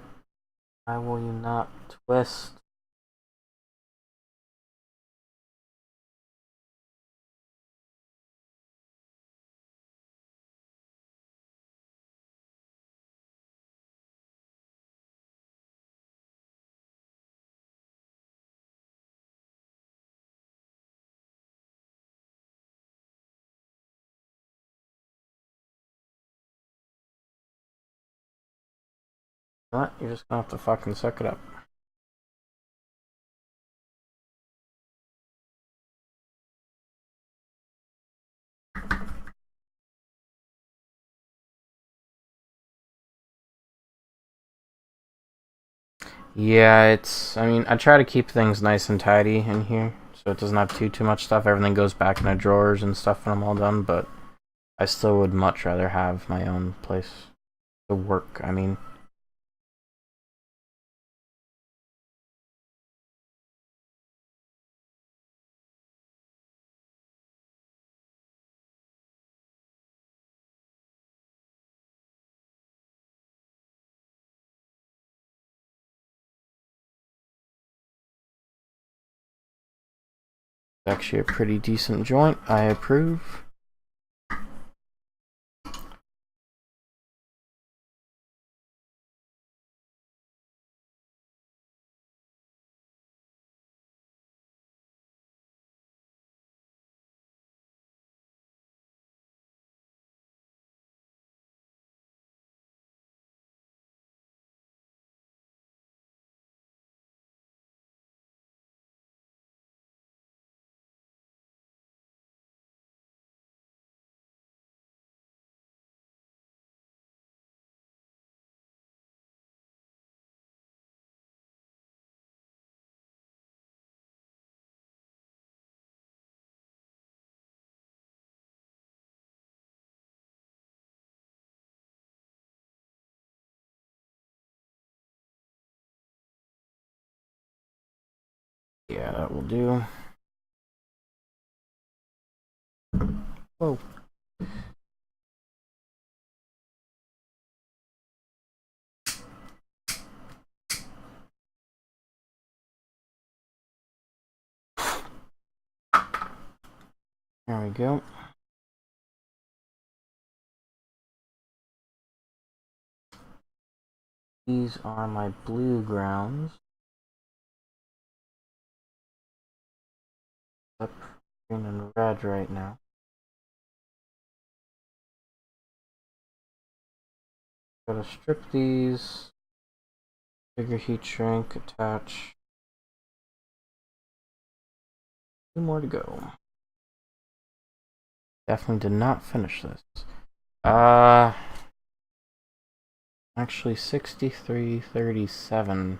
Why will you not twist? What? You're just gonna have to fucking suck it up. Yeah, it's... I mean, I try to keep things nice and tidy in here, so it doesn't have too much stuff. Everything goes back in the drawers and stuff when I'm all done, but I still would much rather have my own place to work, I mean. It's actually a pretty decent joint. I approve. Yeah, that will do. Whoa. There we go. These are my blue grounds. Up green and red right now. Gotta strip these. Bigger heat shrink, attach. 2 more to go. Definitely did not finish this. Actually 6337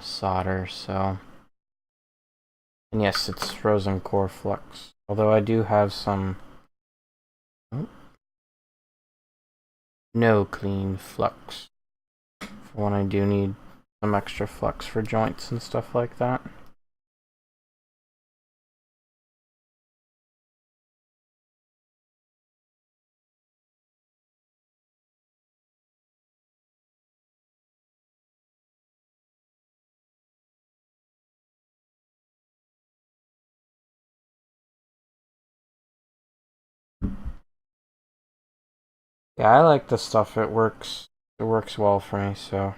solder, so. And yes, it's frozen core flux. Although I do have some no clean flux for when I do need some extra flux for joints and stuff like that. Yeah, I like the stuff. It works well for me, so.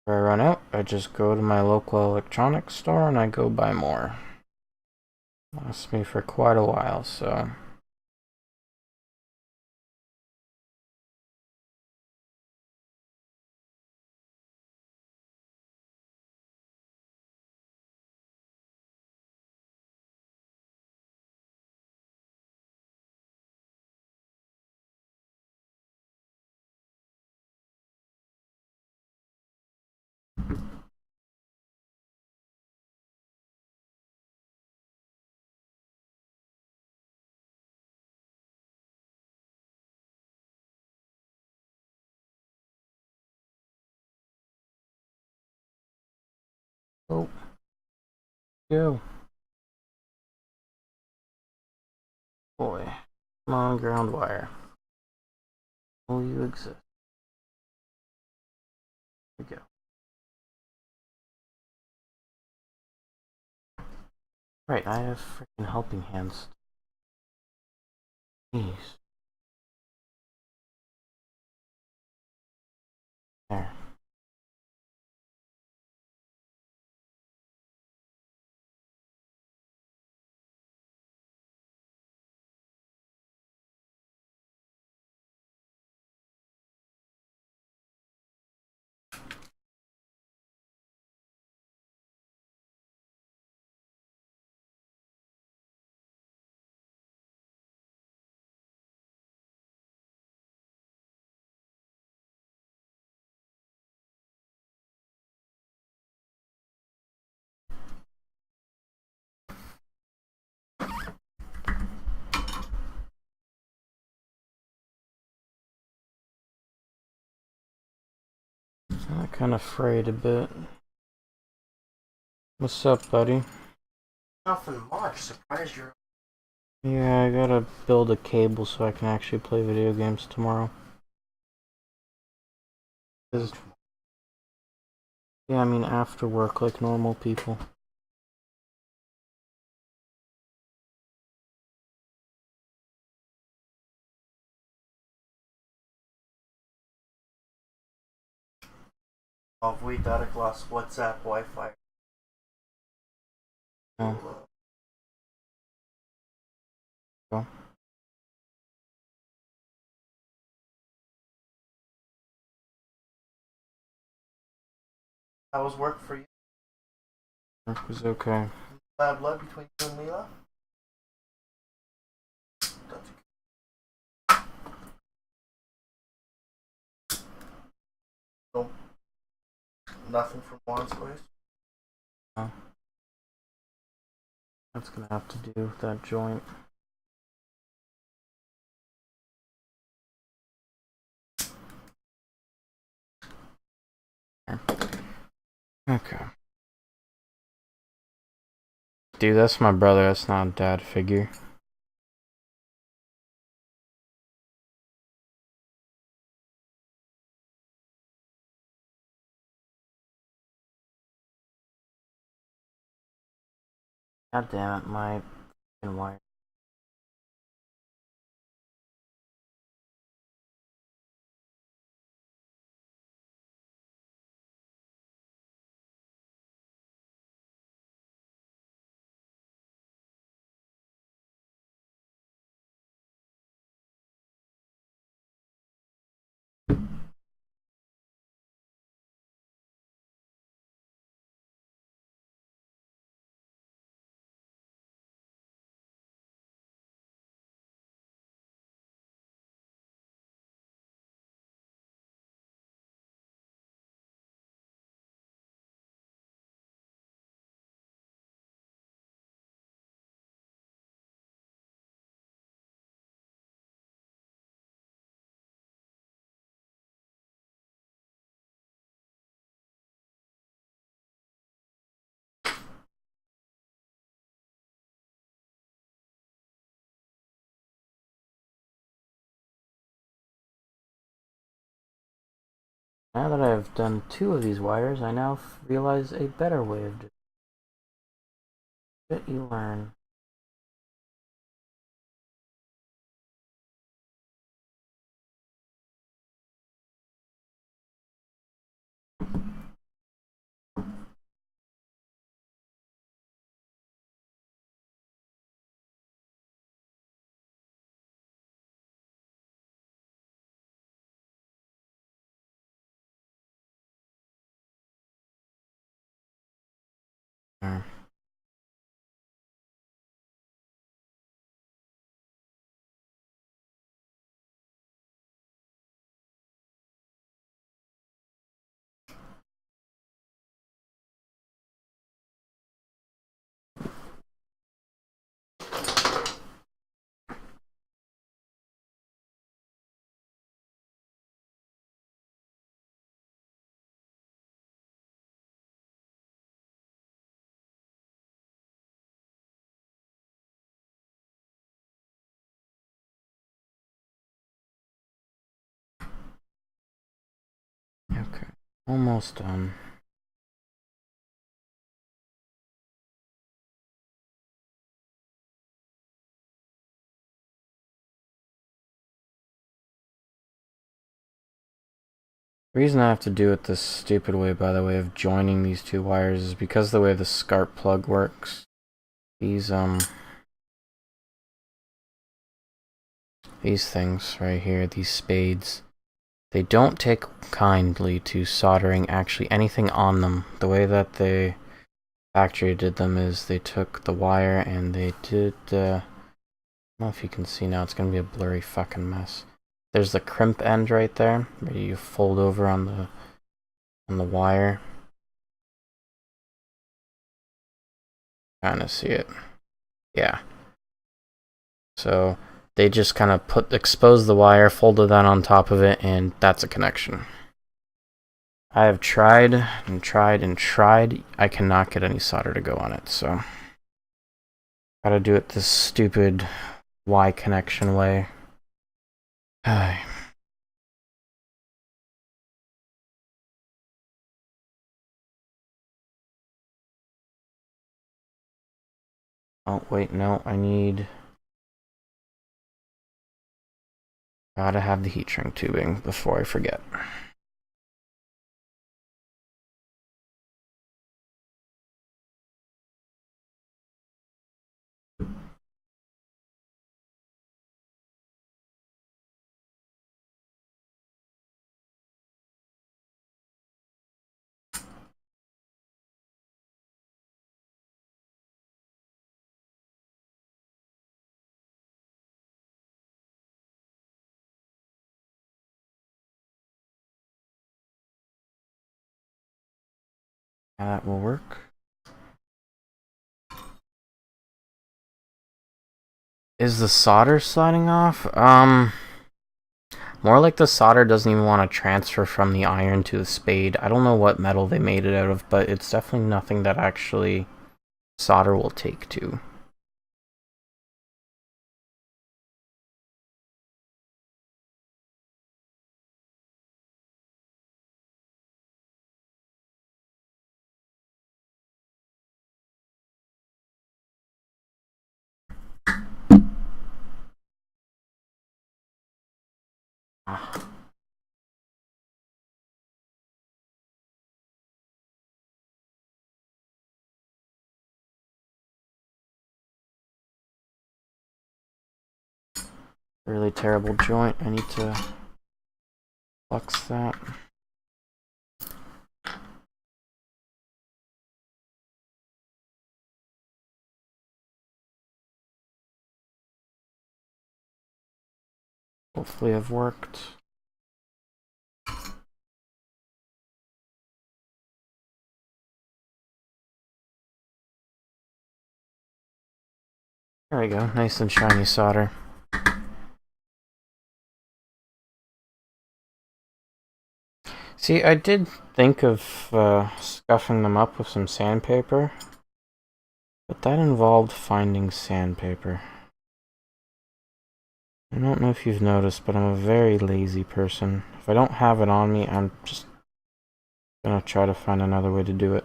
If I run out, I just go to my local electronics store and I go buy more. Lasts me for quite a while, so. Oh. Go. Boy. Come on, ground wire. Will you exist? Here we go. Right, I have freaking helping hands. Jeez. There. I'm kind of frayed a bit. What's up, buddy? Nothing much. Surprised you're. Yeah, I gotta build a cable so I can actually play video games tomorrow. Yeah, I mean after work like normal people. Avoid data glass WhatsApp Wi-Fi. Oh. Go. How was work for you? Work was okay. Bad blood between you and Mila? No. Nothing from Juan's place? Oh. That's gonna have to do with that joint. Okay. Dude, that's my brother. That's not a dad figure. God damn it, my wire. Now that I've done 2 of these wires, I now realize a better way of doing it. You learn. Okay, almost done. The reason I have to do it this stupid way, by the way, of joining these 2 wires is because the way the SCART plug works. These things right here, these spades, they don't take kindly to soldering actually anything on them. The way that the factory did them is they took the wire and they did, I don't know if you can see now, it's gonna be a blurry fucking mess. There's the crimp end right there, where you fold over on the wire. Kind of see it. Yeah. So they just kind of expose the wire, folded that on top of it, and that's a connection. I have tried and tried and tried. I cannot get any solder to go on it, so gotta do it this stupid Y connection way. Oh, wait, no, I need... Gotta have the heat shrink tubing before I forget. That will work. Is the solder sliding off? More like the solder doesn't even want to transfer from the iron to the spade. I don't know what metal they made it out of, but it's definitely nothing that actually solder will take to. Really terrible joint. I need to flux that. Hopefully I've worked. There we go, nice and shiny solder. See, I did think of scuffing them up with some sandpaper, but that involved finding sandpaper. I don't know if you've noticed, but I'm a very lazy person. If I don't have it on me, I'm just gonna try to find another way to do it.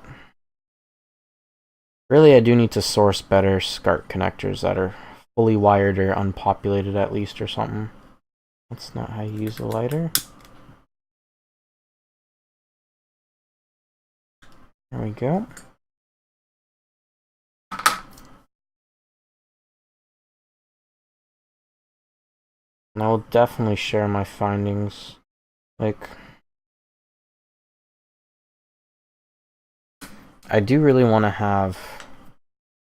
Really, I do need to source better SCART connectors that are fully wired or unpopulated at least or something. That's not how you use a lighter. There we go. And I will definitely share my findings. Like, I do really want to have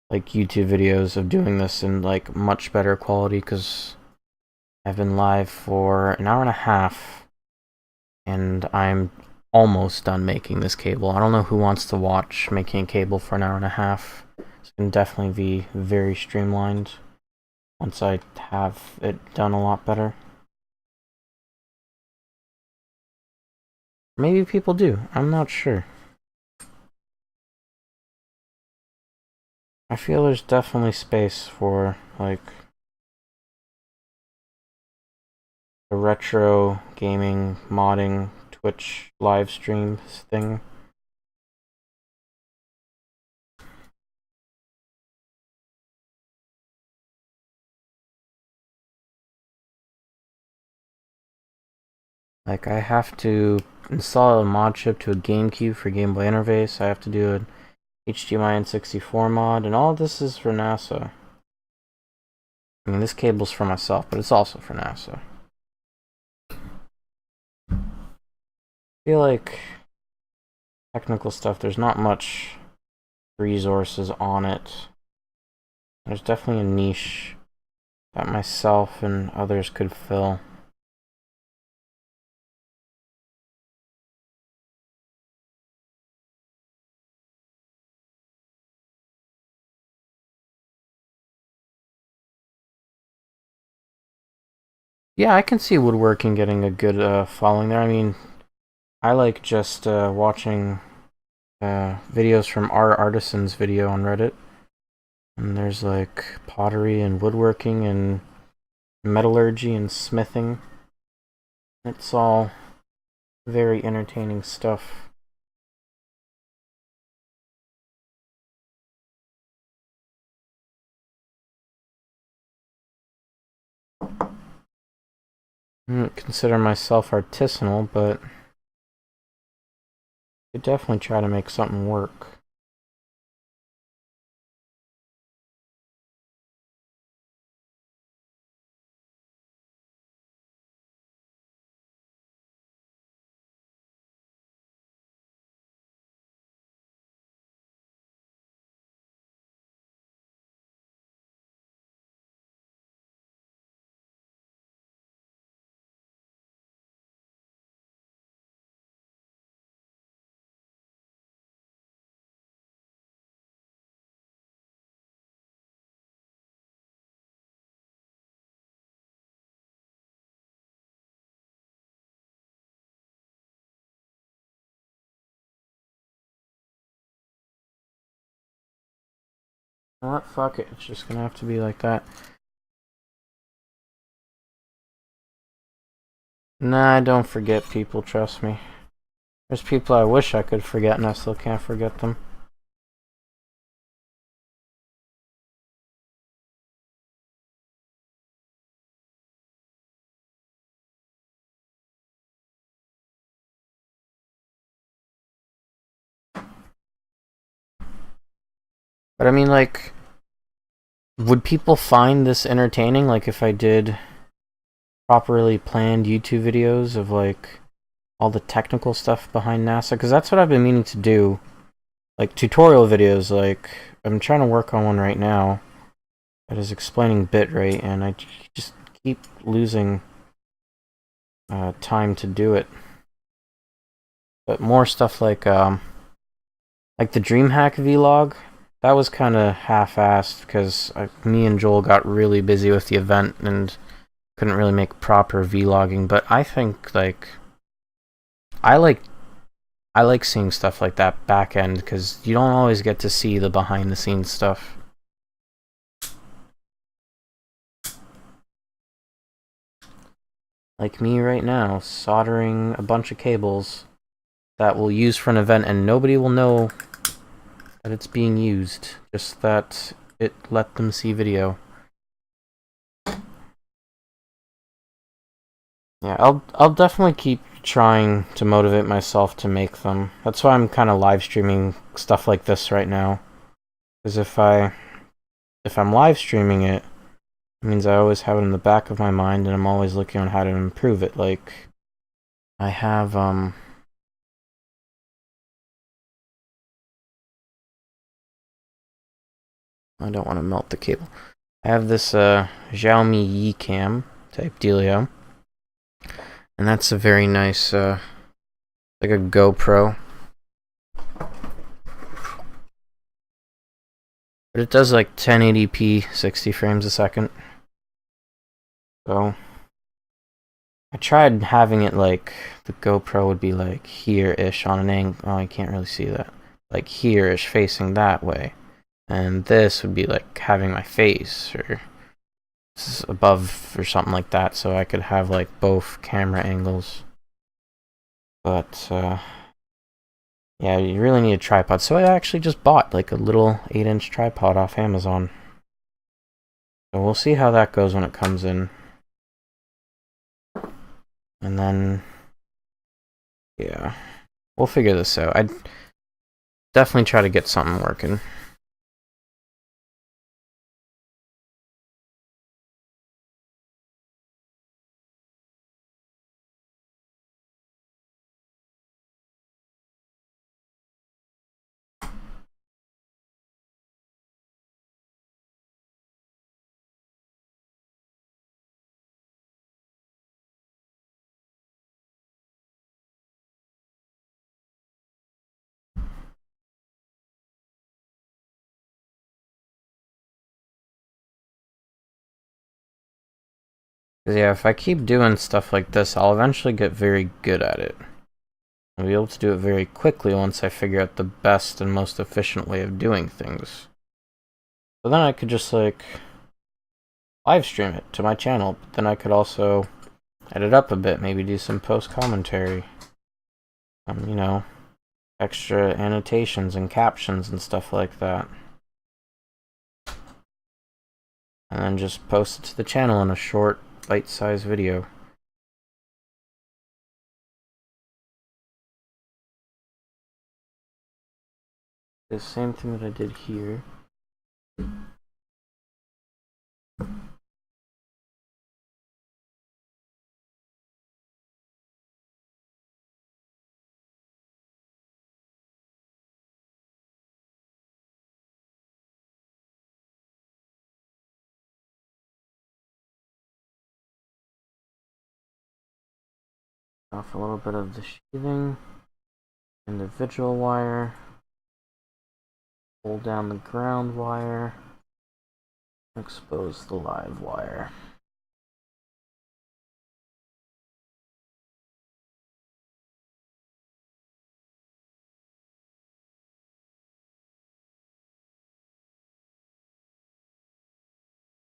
like YouTube videos of doing this in like much better quality because I've been live for an hour and a half and I'm almost done making this cable. I don't know who wants to watch making a cable for an hour and a half. It's going to definitely be very streamlined once I have it done a lot better. Maybe people do. I'm not sure. I feel there's definitely space for like the retro gaming modding Twitch live stream thing. Like I have to install a mod chip to a GameCube for Game Boy interface. I have to do an HDMI N64 mod, and all this is for NASA. I mean, this cable's for myself, but it's also for NASA. I feel like technical stuff, there's not much resources on it. There's definitely a niche that myself and others could fill. Yeah, I can see woodworking getting a good following there. I mean, I like just watching videos from our artisans video on Reddit. And there's like pottery and woodworking and metallurgy and smithing. It's all very entertaining stuff. I don't consider myself artisanal, but I could definitely try to make something work. What? Fuck it. It's just gonna have to be like that. Nah, I don't forget people, trust me. There's people I wish I could forget and I still can't forget them. But I mean, like, would people find this entertaining? Like, if I did properly planned YouTube videos of, like, all the technical stuff behind NASA? Because that's what I've been meaning to do. Like, tutorial videos, like, I'm trying to work on one right now that is explaining bitrate, and I just keep losing time to do it. But more stuff like the DreamHack vlog, that was kind of half-assed because me and Joel got really busy with the event and couldn't really make proper vlogging. But I think like I like seeing stuff like that back end because you don't always get to see the behind-the-scenes stuff. Like me right now, soldering a bunch of cables that we'll use for an event, and nobody will know that it's being used. Just that it let them see video. Yeah, I'll definitely keep trying to motivate myself to make them. That's why I'm kind of live streaming stuff like this right now. Because if I'm live streaming it, it means I always have it in the back of my mind, and I'm always looking on how to improve it. Like I have I don't want to melt the cable. I have this Xiaomi Yicam type dealio, and that's a very nice like a GoPro. But it does like 1080p, 60 frames a second. So I tried having it like the GoPro would be like here-ish on an angle. Oh, I can't really see that. Like here-ish facing that way. And this would be like having my face or above or something like that, so I could have like both camera angles. But yeah, you really need a tripod. So I actually just bought like a little 8-inch tripod off Amazon. So we'll see how that goes when it comes in. And then, yeah, we'll figure this out. I'd definitely try to get something working. Because yeah, if I keep doing stuff like this, I'll eventually get very good at it. I'll be able to do it very quickly once I figure out the best and most efficient way of doing things. So then I could just like live stream it to my channel, but then I could also edit up a bit, maybe do some post commentary. You know, extra annotations and captions and stuff like that. And then just post it to the channel in a short, bite-sized video. The same thing that I did here. Off a little bit of the sheathing, individual wire, pull down the ground wire, expose the live wire.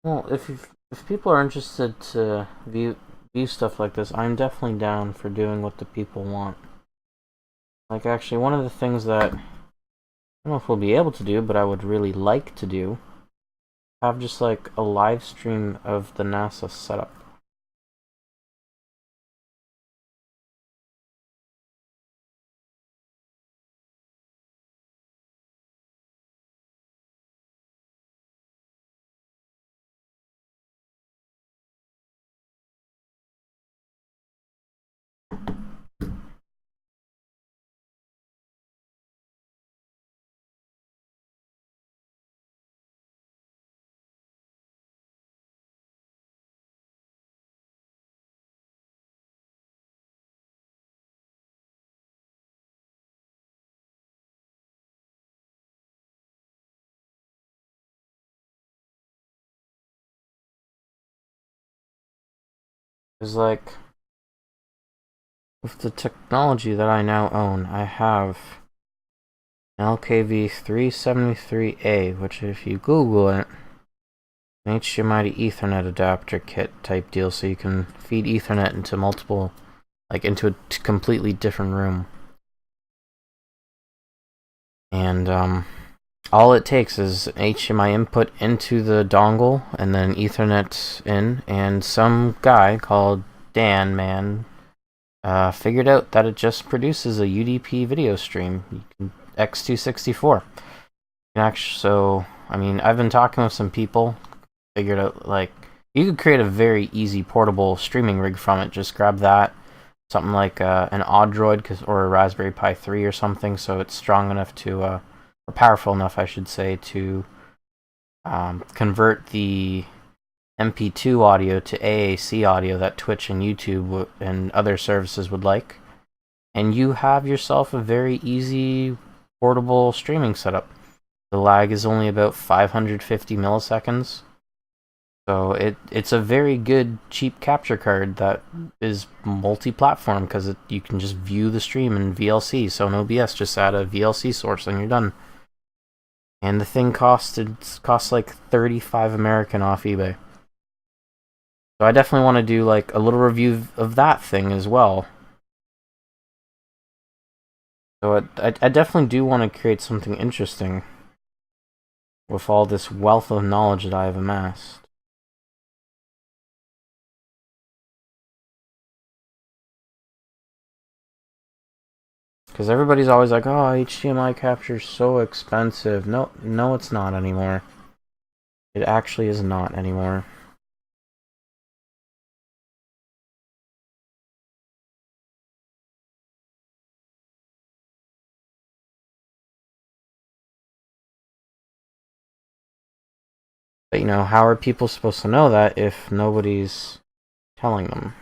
Well, if people are interested to view stuff like this, I'm definitely down for doing what the people want. Like, actually, one of the things that I don't know if we'll be able to do, but I would really like to do, have just like a live stream of the NASA setup. Because, like, with the technology that I now own, I have an LKV373A, which if you Google it, an HDMI to Ethernet adapter kit type deal, so you can feed Ethernet into multiple, like into a completely different room. And all it takes is an HDMI input into the dongle and then Ethernet in, and some guy called Dan Man figured out that it just produces a UDP video stream, X264. Actually, so I mean, I've been talking with some people, figured out like you could create a very easy portable streaming rig from it. Just grab that, something like an Odroid or a Raspberry Pi 3 or something, so it's strong enough to, or powerful enough, I should say, to convert the MP2 audio to AAC audio that Twitch and YouTube and other services would like. And you have yourself a very easy portable streaming setup. The lag is only about 550 milliseconds. So it's a very good cheap capture card that is multi-platform because you can just view the stream in VLC. So no BS, just add a VLC source and you're done. And the thing costs like 35 American off eBay. So I definitely want to do like a little review of that thing as well. So I definitely do want to create something interesting with all this wealth of knowledge that I have amassed. Because everybody's always like, oh, HDMI capture is so expensive. No, it's not anymore. It actually is not anymore. But, you know, how are people supposed to know that if nobody's telling them?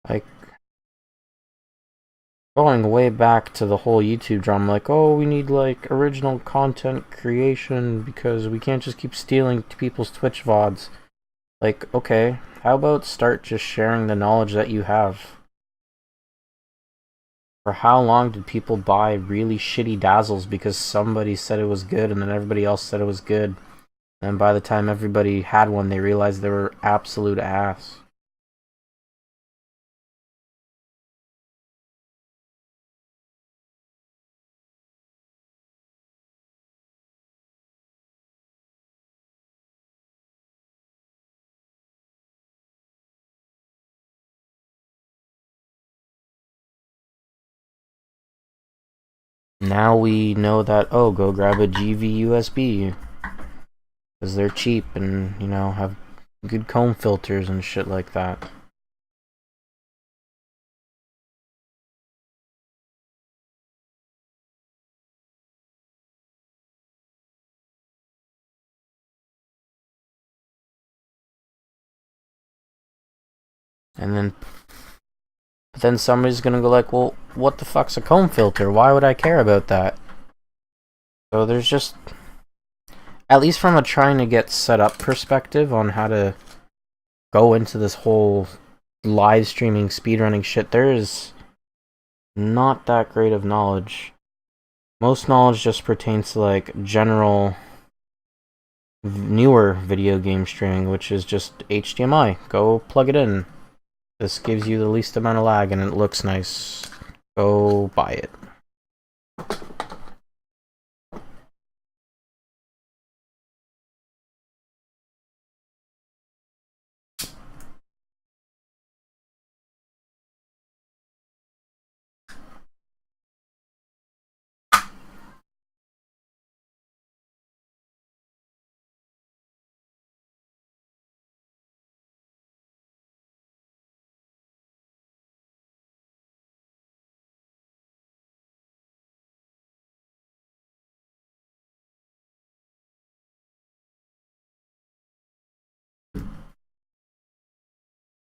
Like, going way back to the whole YouTube drama, like, oh, we need, like, original content creation because we can't just keep stealing people's Twitch VODs. Like, okay, how about start just sharing the knowledge that you have? For how long did people buy really shitty Dazzles because somebody said it was good and then everybody else said it was good? And by the time everybody had one, they realized they were absolute ass. Now we know that, oh, go grab a GV USB. Because they're cheap and, you know, have good comb filters and shit like that. And then somebody's gonna go like, well, what the fuck's a comb filter? Why would I care about that? So there's just, at least from a trying to get set up perspective on how to go into this whole live streaming speedrunning shit, there is not that great of knowledge. Most knowledge just pertains to like general newer video game streaming, which is just HDMI. Go plug it in. This gives you the least amount of lag and it looks nice. Go buy it.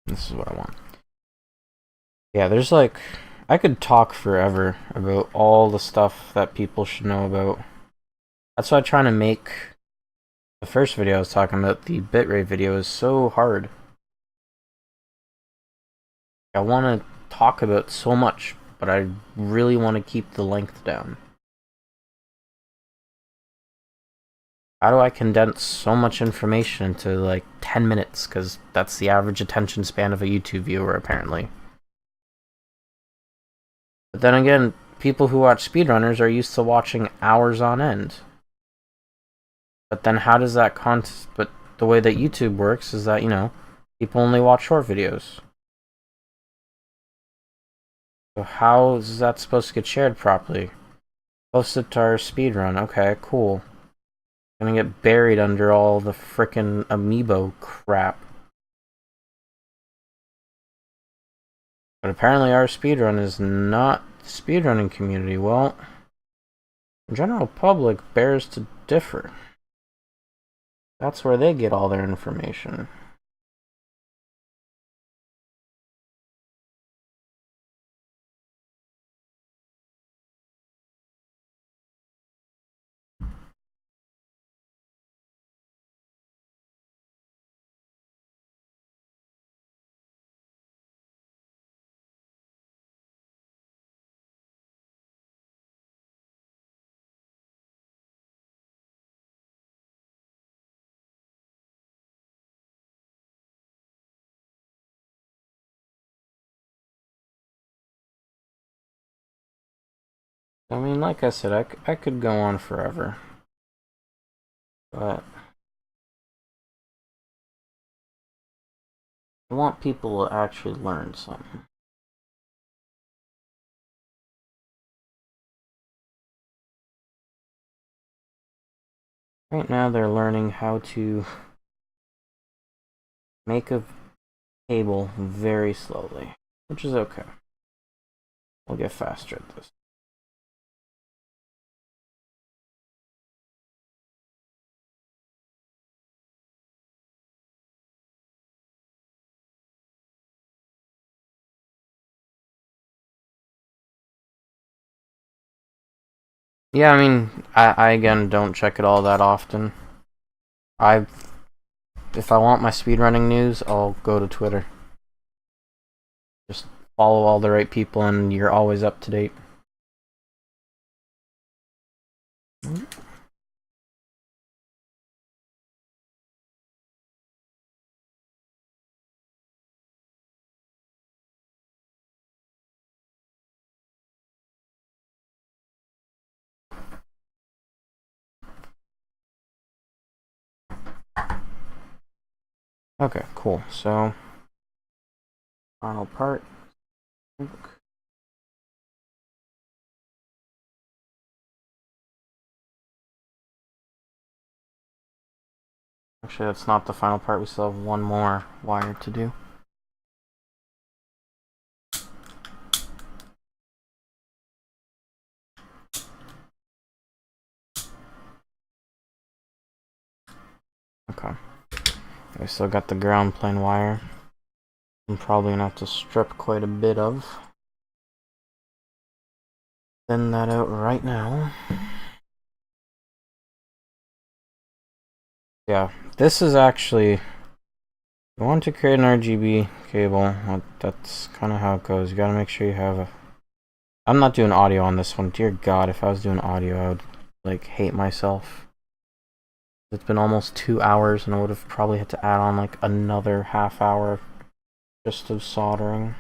This is what I want. Yeah, there's like, I could talk forever about all the stuff that people should know about. That's why I'm trying to make the first video I was talking about, the bitrate video, is so hard. I want to talk about so much, but I really want to keep the length down. How do I condense so much information into like 10 minutes? Because that's the average attention span of a YouTube viewer, apparently. But then again, people who watch speedrunners are used to watching hours on end. But then how does that but the way that YouTube works is that, you know, people only watch short videos. So how is that supposed to get shared properly? Post it to our speedrun. Okay, cool. Gonna get buried under all the frickin' amiibo crap. But apparently our speedrun is not the speedrunning community. Well, the general public bears to differ. That's where they get all their information. I mean, like I said, I could go on forever. But I want people to actually learn something. Right now they're learning how to make a cable very slowly, which is okay. We'll get faster at this. Yeah, I mean, I again don't check it all that often. If I want my speedrunning news, I'll go to Twitter. Just follow all the right people and you're always up to date. Okay, cool. So, final part. Actually, that's not the final part. We still have one more wire to do. Okay. We still got the ground plane wire. I'm probably gonna have to strip quite a bit of. Thin that out right now. Yeah, this is actually, you want to create an RGB cable, well, that's kind of how it goes. You gotta make sure you have a, I'm not doing audio on this one. Dear God, if I was doing audio, I would, like, hate myself. It's been almost 2 hours, and I would have probably had to add on, like, another half hour just of soldering.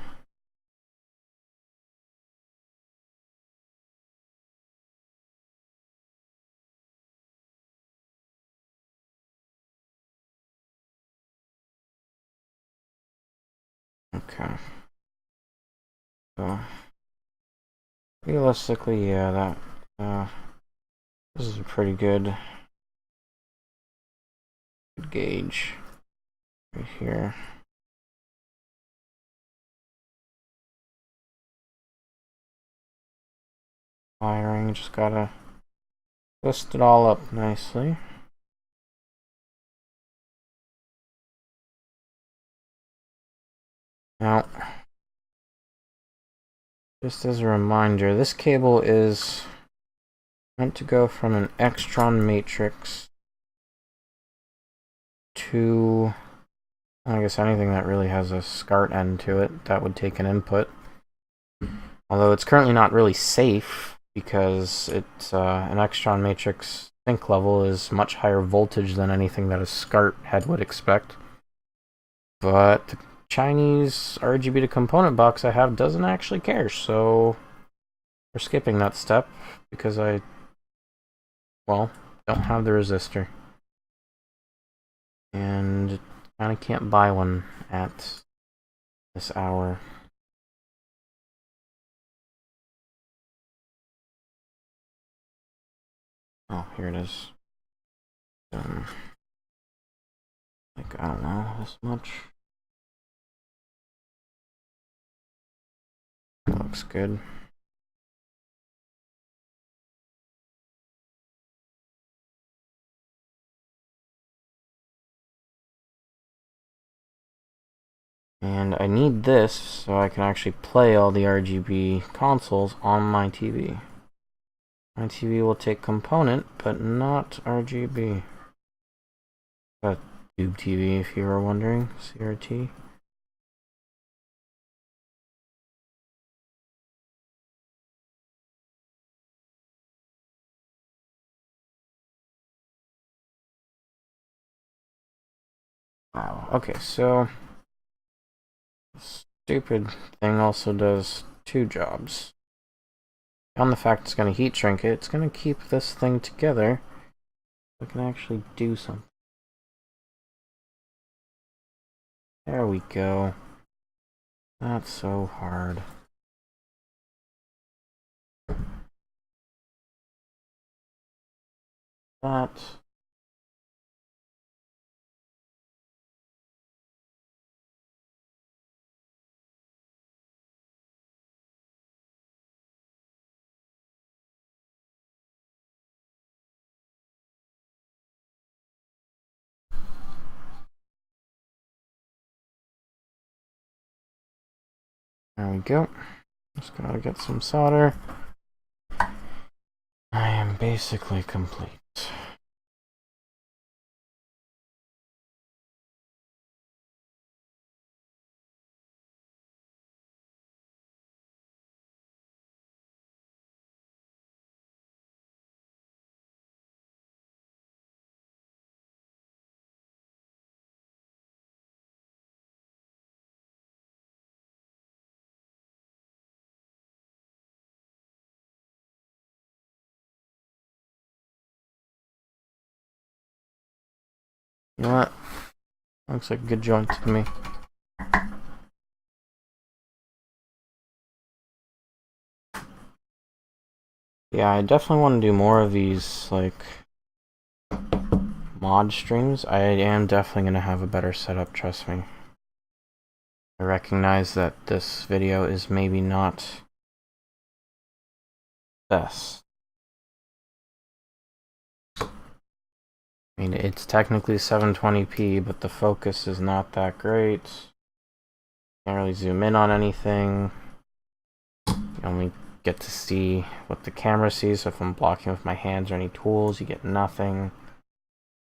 Okay. So, realistically, yeah, this is a pretty good gauge right here. Wiring, just gotta twist it all up nicely. Now, just as a reminder, this cable is meant to go from an extron matrix to, I guess, anything that really has a SCART end to it that would take an input. Although it's currently not really safe because it's an extron matrix sync level is much higher voltage than anything that a SCART head would expect. But the Chinese RGB to component box I have doesn't actually care, so we're skipping that step because I, well, don't have the resistor. And kind of can't buy one at this hour. Oh, here it is. Like, I don't know, this much. Looks good. And I need this so I can actually play all the RGB consoles on my TV. My TV will take component, but not RGB. A tube TV, if you were wondering. CRT. Wow. Okay, so stupid thing also does two jobs. Beyond the fact it's going to heat shrink it, it's going to keep this thing together. So it can actually do something. There we go. Not so hard. That. There we go. Just gotta get some solder. I am basically complete. You know what? Looks like a good joint to me. Yeah, I definitely want to do more of these, like, mod streams. I am definitely going to have a better setup, trust me. I recognize that this video is maybe not best. I mean, it's technically 720p, but the focus is not that great. Can't really zoom in on anything. You only get to see what the camera sees, so if I'm blocking with my hands or any tools, you get nothing.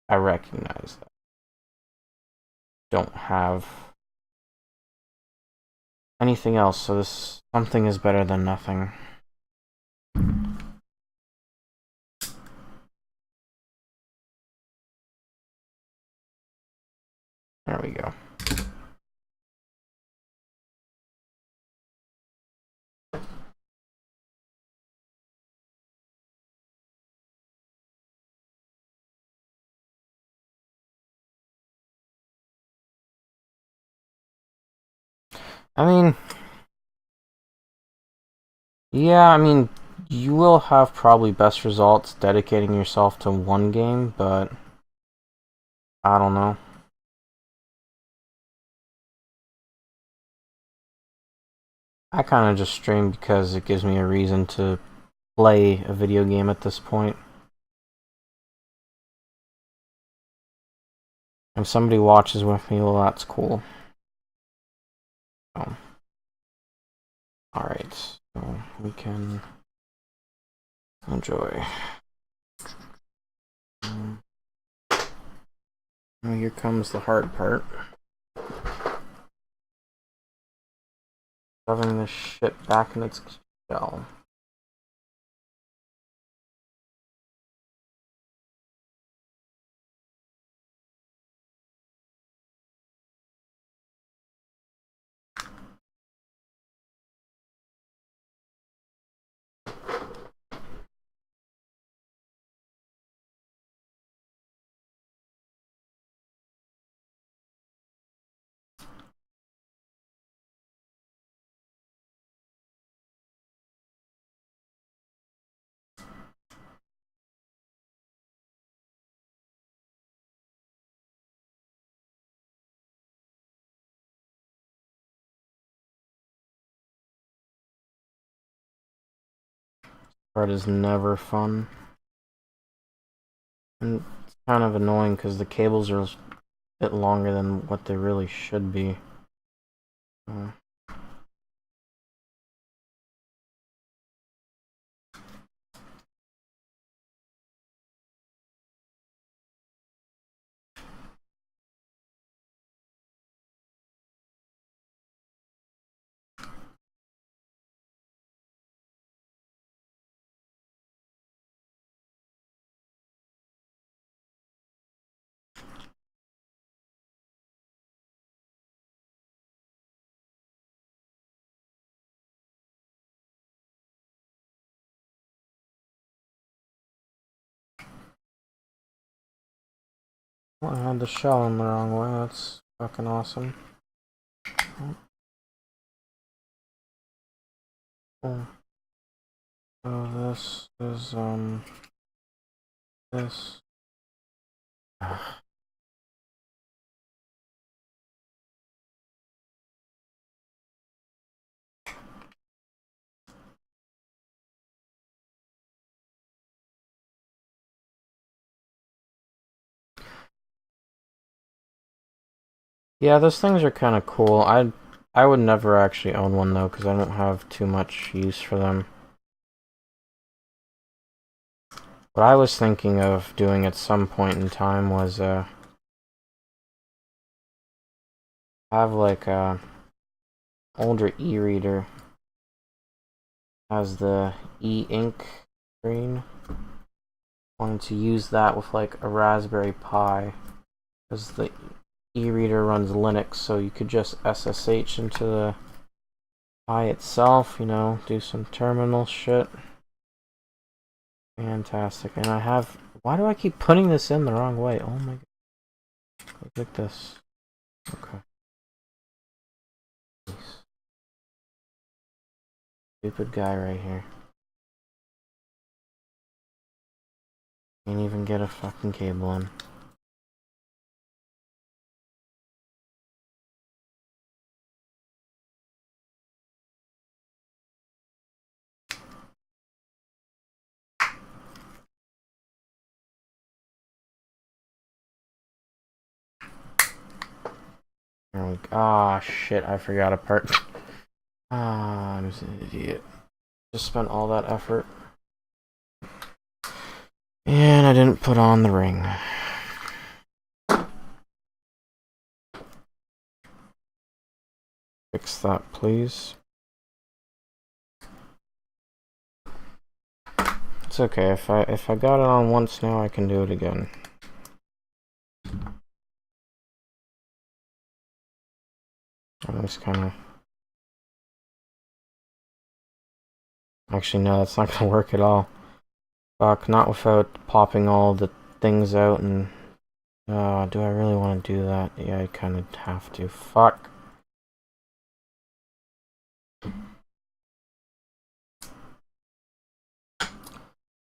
I recognize that. Don't have anything else, so this something is better than nothing. There we go. I mean, yeah, I mean, you will have probably best results dedicating yourself to one game, but I don't know. I kind of just stream because it gives me a reason to play a video game at this point. If somebody watches with me, well, that's cool. Oh. Alright, so we can enjoy. Now here comes the hard part. Shoving this shit back in its shell. Part is never fun. And it's kind of annoying because the cables are a bit longer than what they really should be. Well, I had the shell in the wrong way. That's fucking awesome. Oh. So this is this. Yeah, those things are kind of cool. I would never actually own one though, because I don't have too much use for them. What I was thinking of doing at some point in time was have like a older e-reader has the e-ink screen. Wanted to use that with like a Raspberry Pi, because the e-reader runs Linux, so you could just SSH into the Pi itself, you know, do some terminal shit. Fantastic. And I have... Why do I keep putting this in the wrong way? Oh my god. Look at this. Okay. Stupid guy right here. Can't even get a fucking cable in. There we go. Ah, shit, I forgot a part. Ah, I'm just an idiot. Just spent all that effort. And I didn't put on the ring. Fix that, please. It's okay, if I got it on once now, I can do it again. I'm just kinda... Actually, no, that's not gonna work at all. Fuck, not without popping all the things out and... do I really want to do that? Yeah, I kinda have to. Fuck.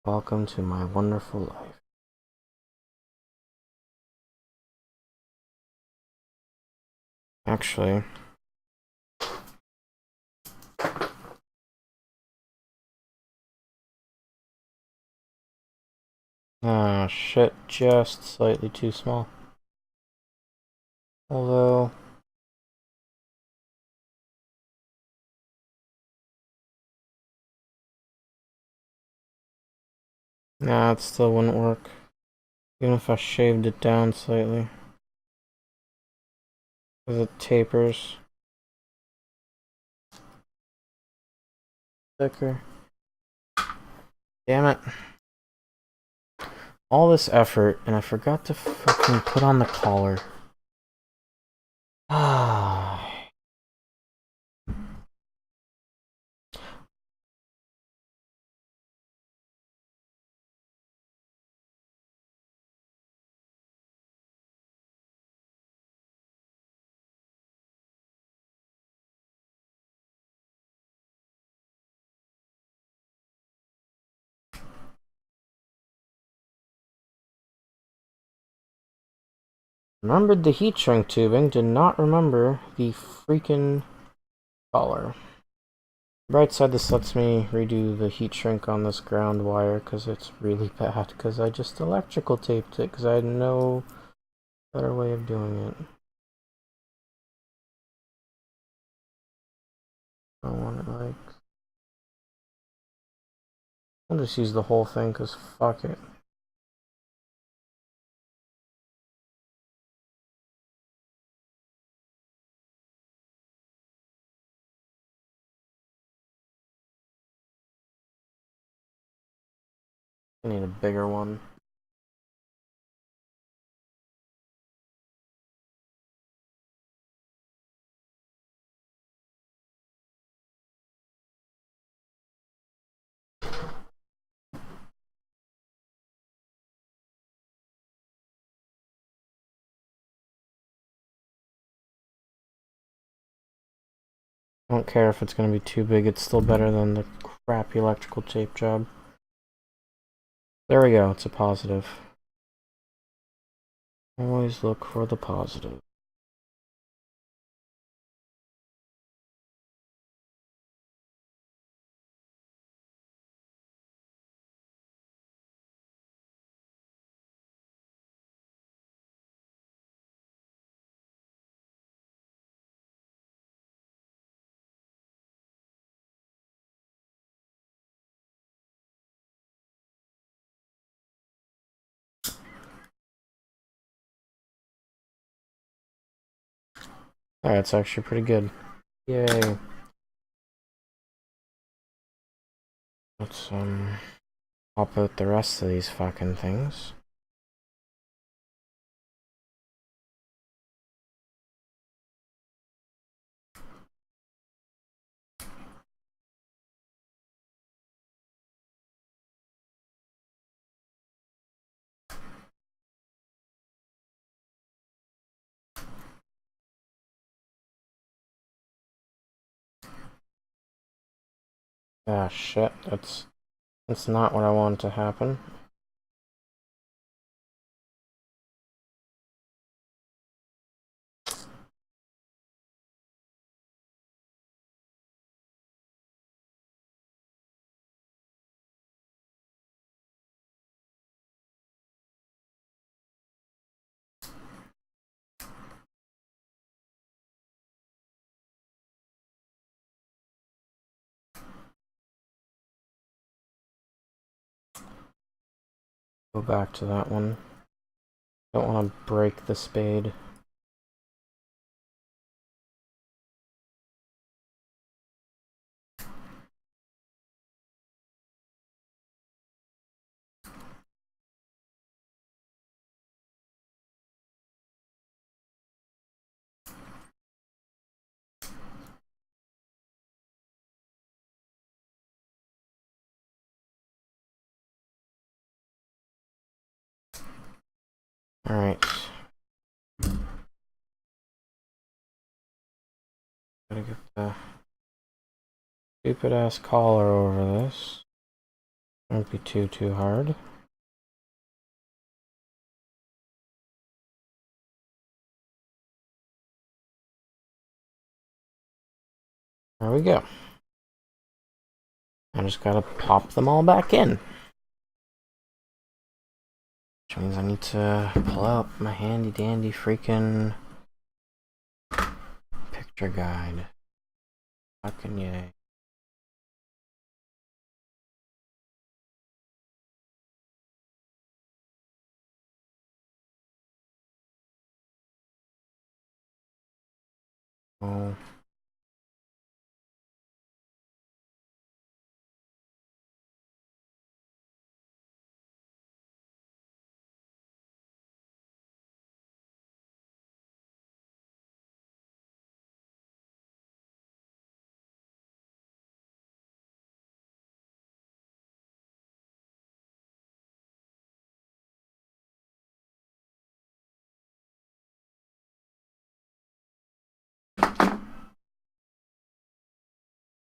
Welcome to my wonderful life. Actually... Ah, shit, just slightly too small. Although... Nah, it still wouldn't work. Even if I shaved it down slightly. Because it tapers. Thicker. Damn it. All this effort, and I forgot to fucking put on the collar. Ah. Remembered the heat shrink tubing, did not remember the freaking collar. Right side, this lets me redo the heat shrink on this ground wire because it's really bad because I just electrical taped it because I had no better way of doing it. I don't want it like... I'll just use the whole thing because fuck it. I need a bigger one. I don't care if it's going to be too big, it's still better than the crappy electrical tape job. There we go, it's a positive. Always look for the positive. That's actually pretty good. Yay. Let's pop out the rest of these fucking things. Ah shit, that's not what I want to happen. Go back to that one. Don't want to break the spade. Alright. Gotta get the stupid ass collar over this. Won't be too hard. There we go. I just gotta pop them all back in. Which means I need to pull out my handy dandy freaking picture guide. Fucking yay. Oh.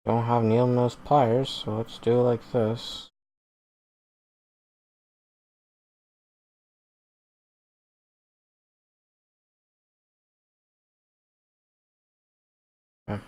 Don't have needle nose pliers, so let's do it like this. Okay.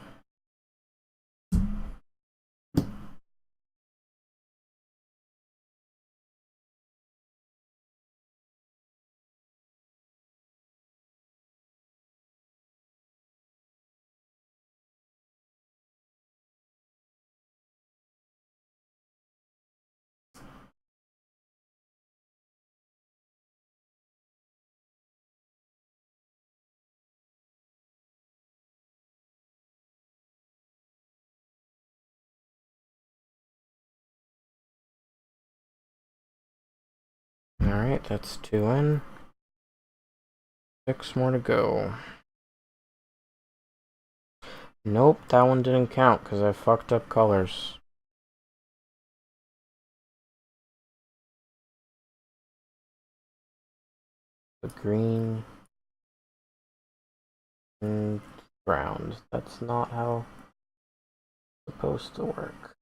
Alright, that's 2 in. 6 more to go. Nope, that one didn't count because I fucked up colors. The green and brown. That's not how it's supposed to work.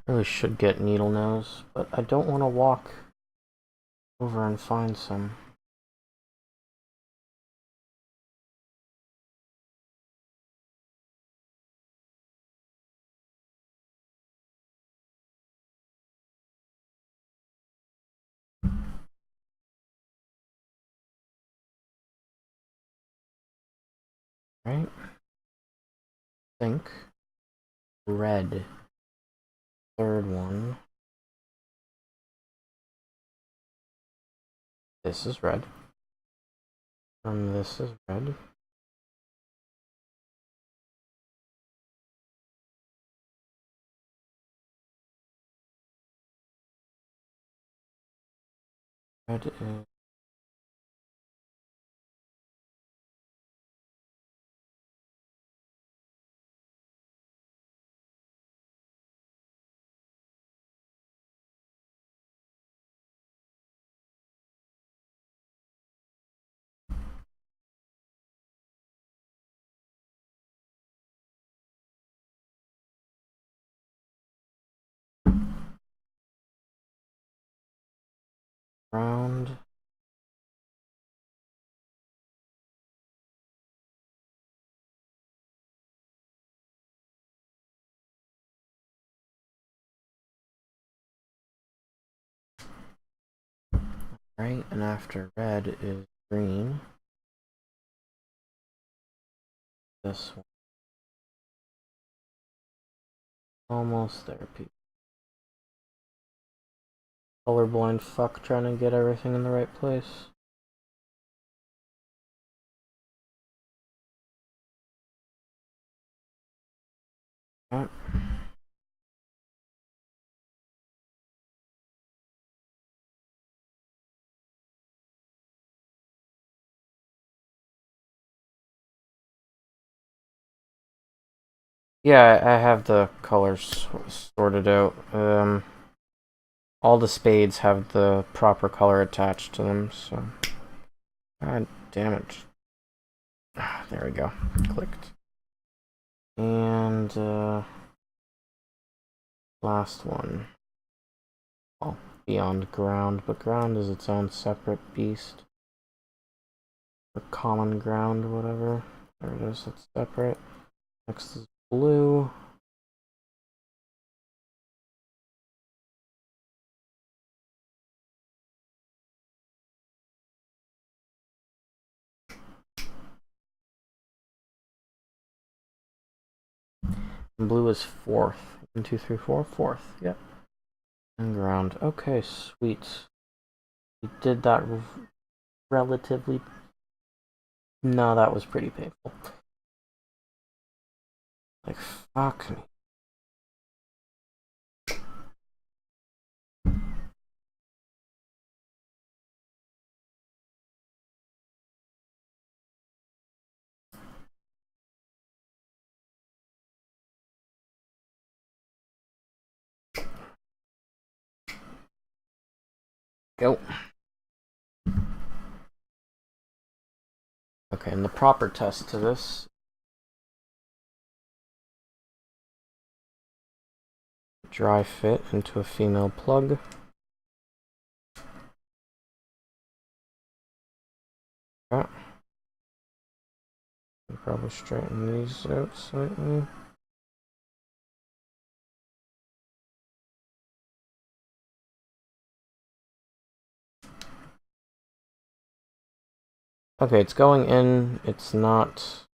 Really should get needle nose, but I don't want to walk over and find some. Right? Think. Red. Third one. This is red. This is red. Red is round. Right, and after red is green. This one. Almost there, people. Colorblind fuck trying to get everything in the right place. Right. Yeah, I have the colors sorted out. All the spades have the proper color attached to them, so... God damn it. Ah, there we go. Clicked. And, last one. Well, beyond ground, but ground is its own separate beast. Or common ground, whatever. There it is, it's separate. Next is blue. And blue is fourth. 1, 2, 3, 4, fourth. Yep. And ground. Okay, sweet. We did that relatively... No, that was pretty painful. Like, fuck me. Go. Okay, and the proper test to this. Dry fit into a female plug. Okay. Probably straighten these out slightly. Okay, it's going in. It's not,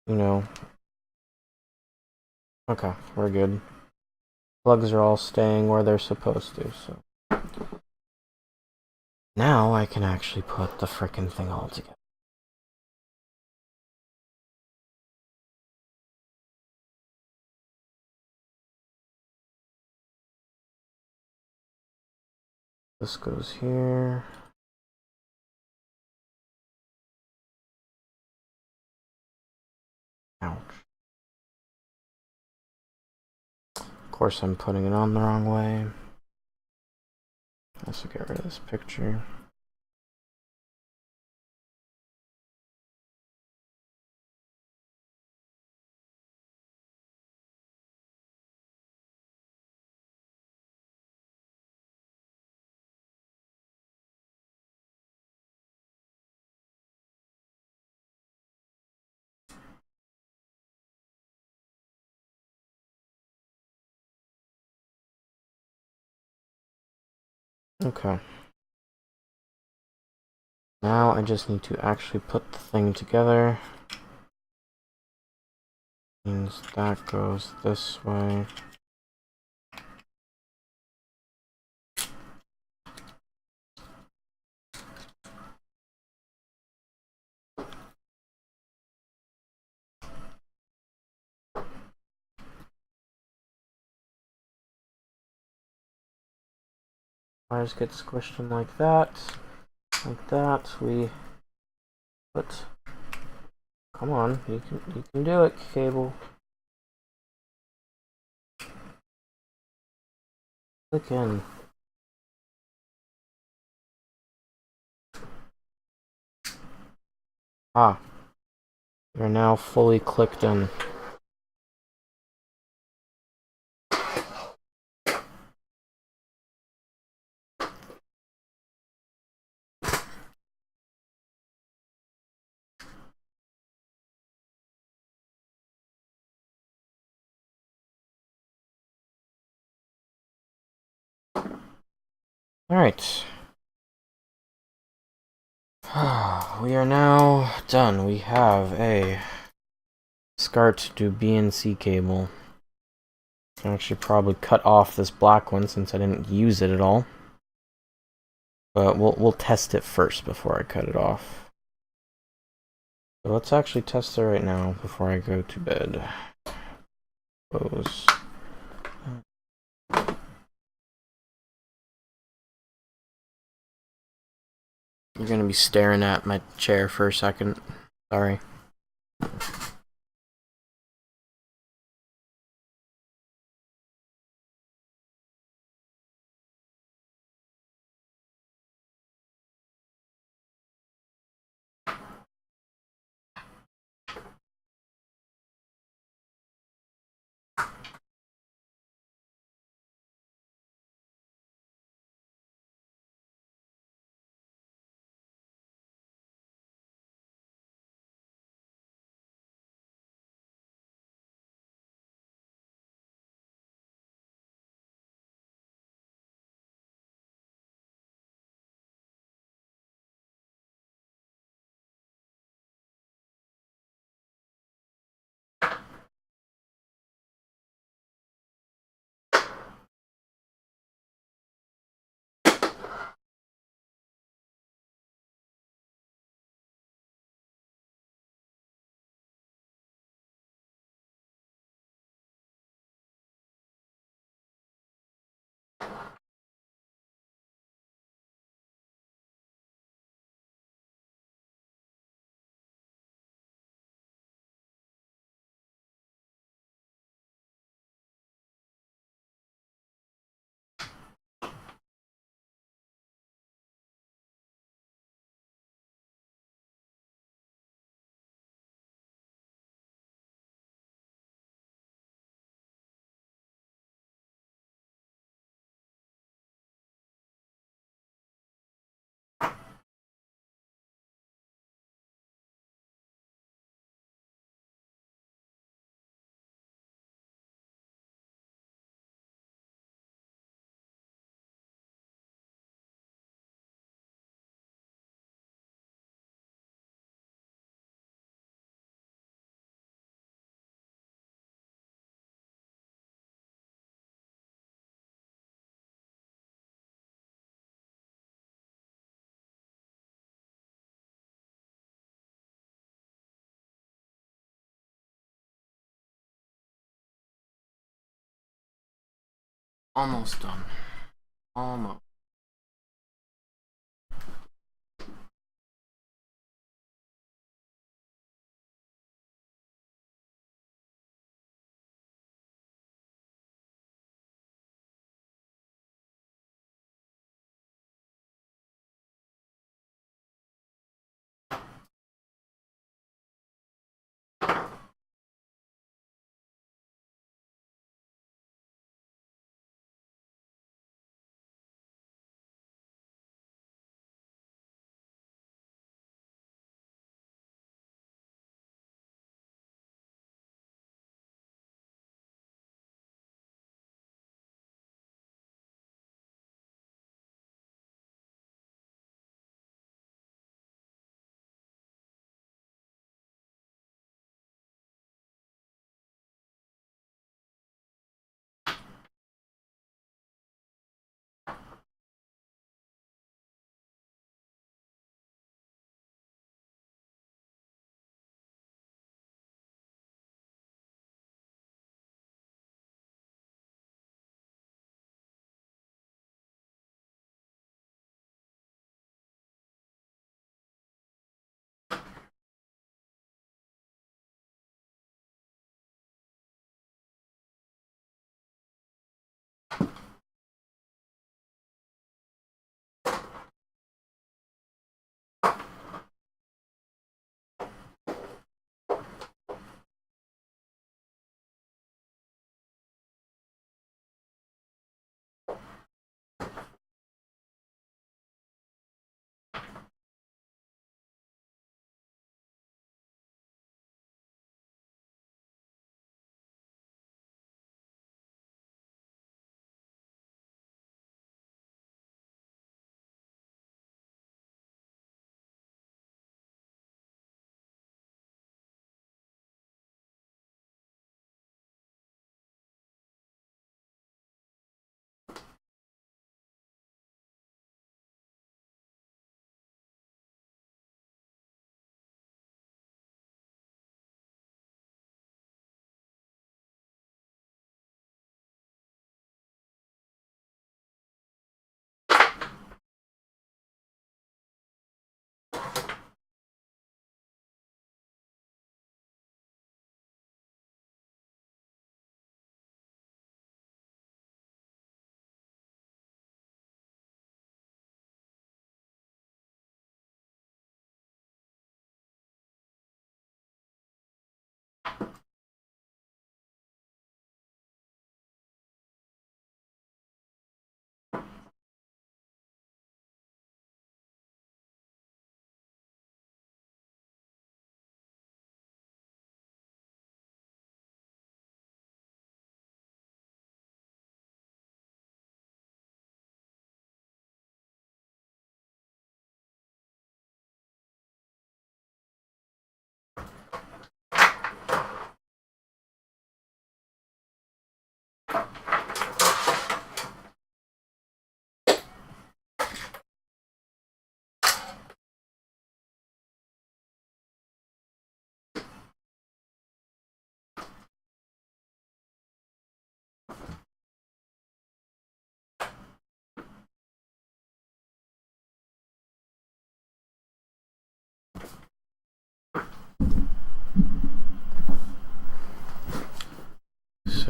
you know. Okay, we're good. Plugs are all staying where they're supposed to, so. Now I can actually put the frickin' thing all together. This goes here. Ouch. Of course I'm putting it on the wrong way. Also get rid of this picture. Okay. Now I just need to actually put the thing together. Means that goes this way. Wires get squished in like that. Like that. We put... Come on, you can do it, cable. Click in. Ah. You're now fully clicked in. Alright. We are now done. We have a SCART to BNC cable. I can actually probably cut off this black one since I didn't use it at all. But we'll test it first before I cut it off. So let's actually test it right now before I go to bed. Close. You're gonna be staring at my chair for a second. Sorry. Almost done. Almost.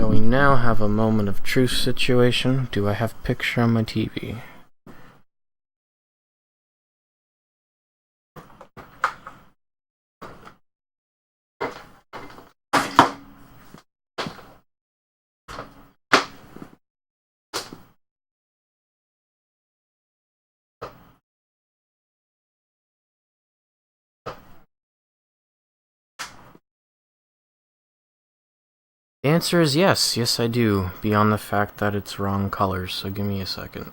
So we now have a moment of truth situation. Do I have picture on my TV? The answer is yes. Yes, I do. Beyond the fact that it's wrong colors. So give me a second.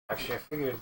Actually, I figured.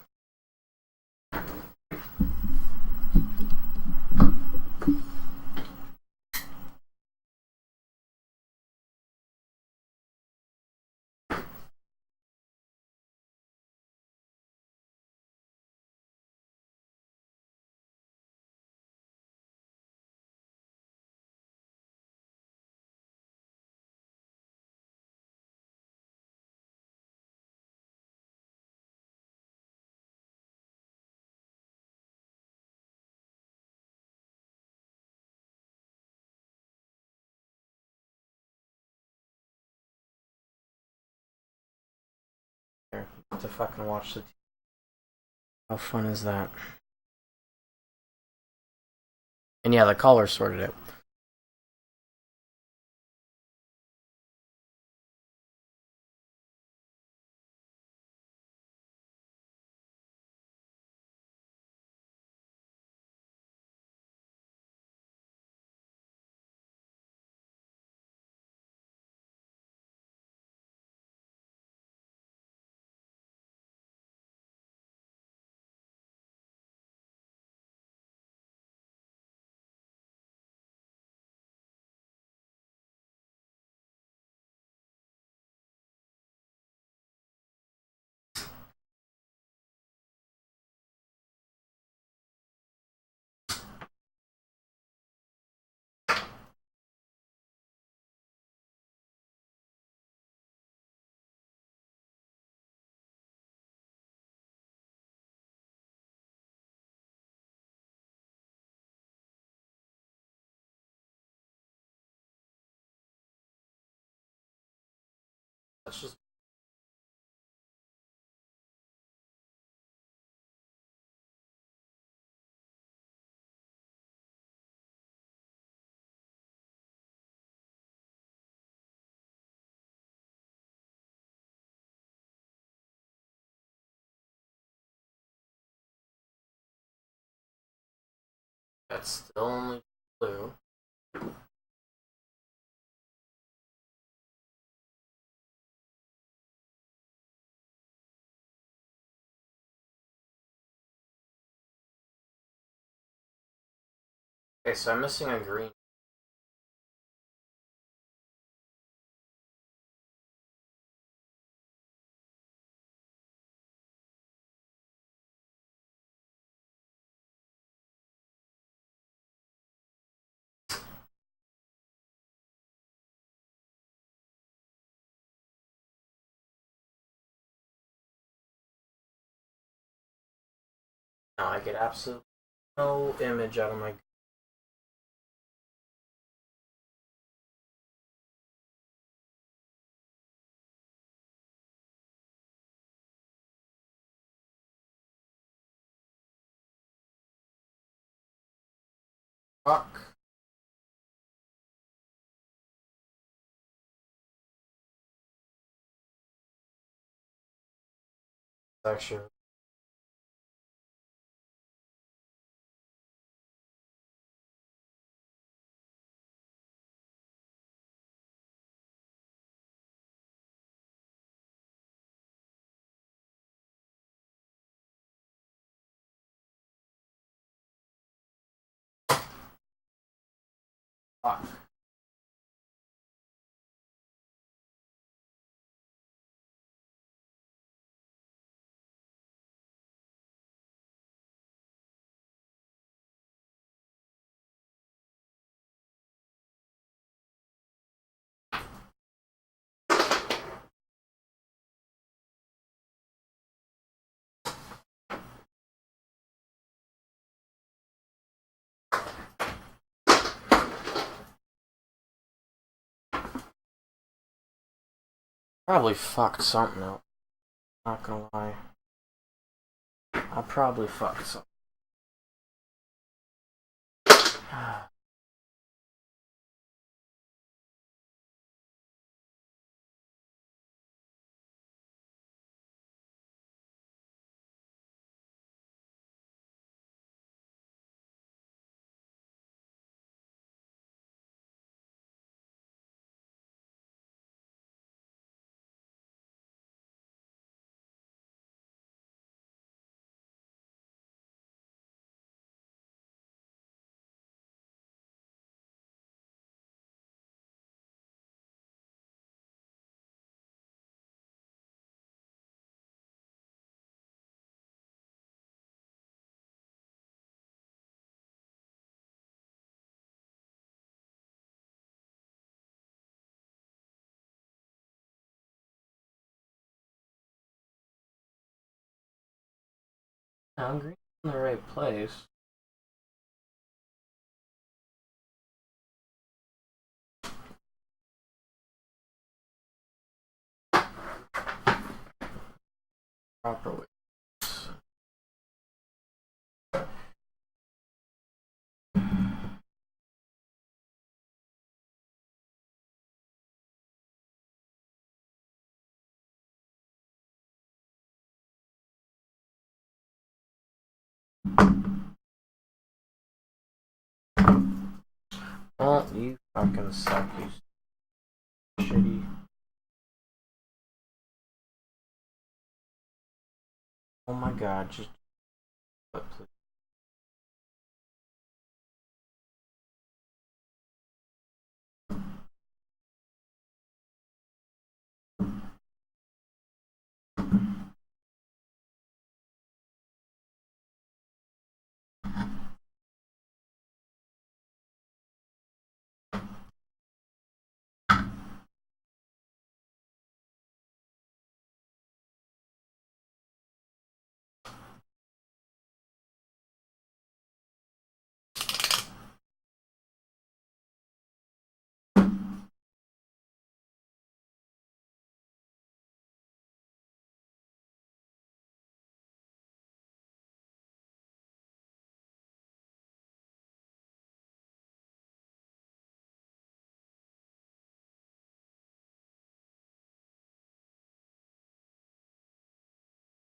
To fucking watch the TV. How fun is that? And yeah, the color sorted it. That's just. That's still only blue. Okay, so I'm missing a green. No, I get absolutely no image out of my. Fuck. Actually. Fuck. Probably fucked something up. Not gonna lie. I probably fucked something. I'm green in the right place. Properly. Well, you fucking suck, you shitty. Oh my god, just. But please.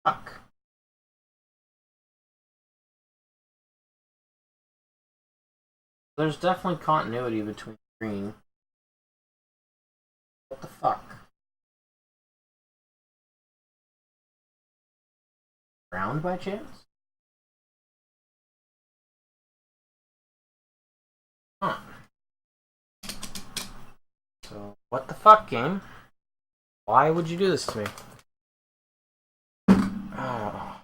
Fuck. There's definitely continuity between green. What the fuck? Round by chance? Huh. So, what the fuck, game? Why would you do this to me? Oh.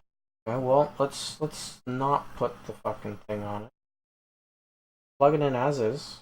Okay, well, let's not put the fucking thing on it. Plug it in as is.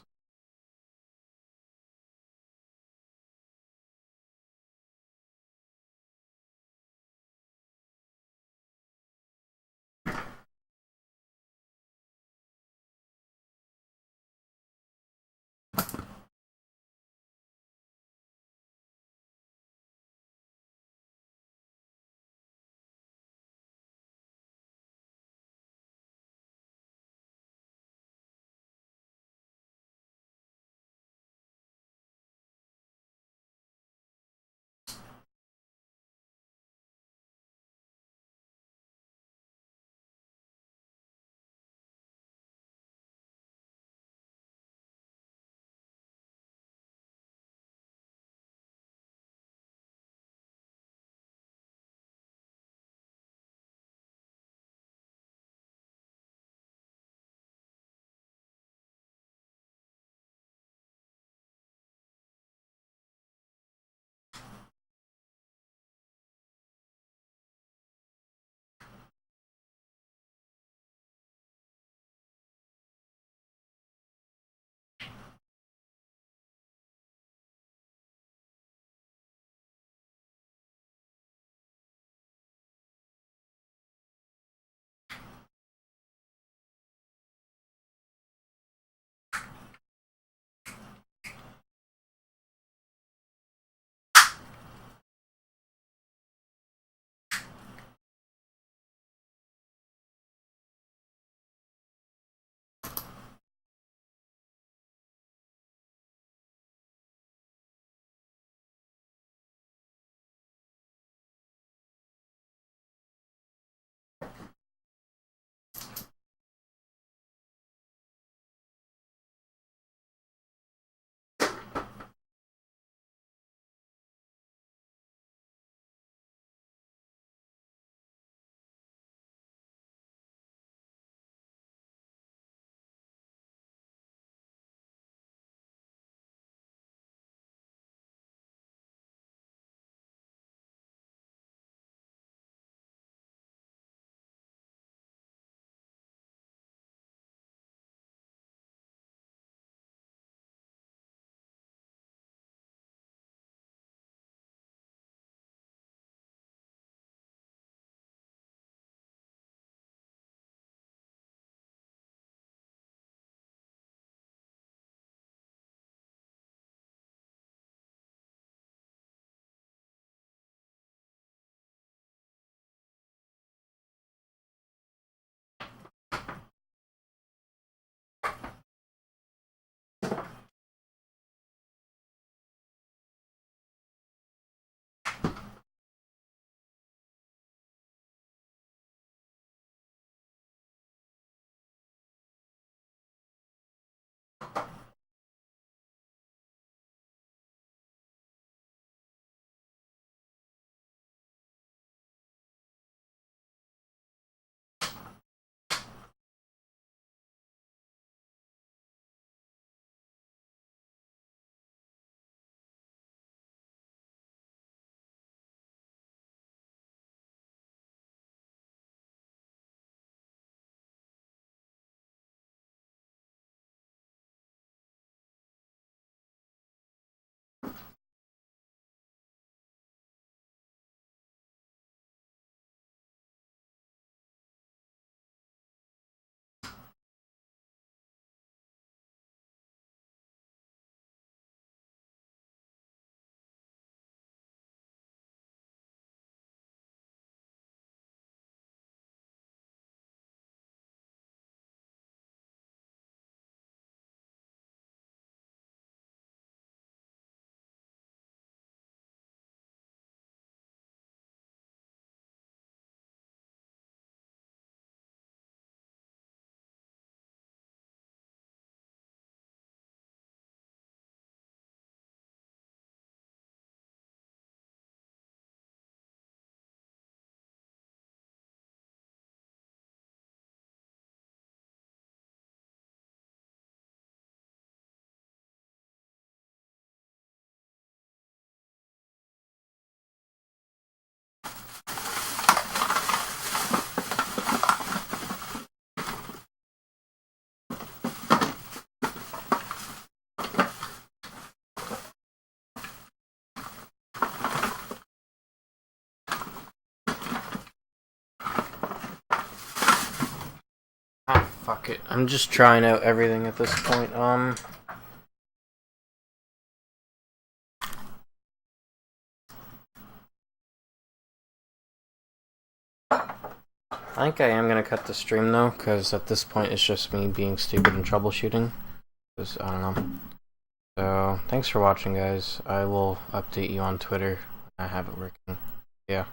Fuck it. I'm just trying out everything at this point. I think I am gonna cut the stream though, because at this point it's just me being stupid and troubleshooting. Because I don't know. So thanks for watching, guys. I will update you on Twitter when I have it working. Yeah.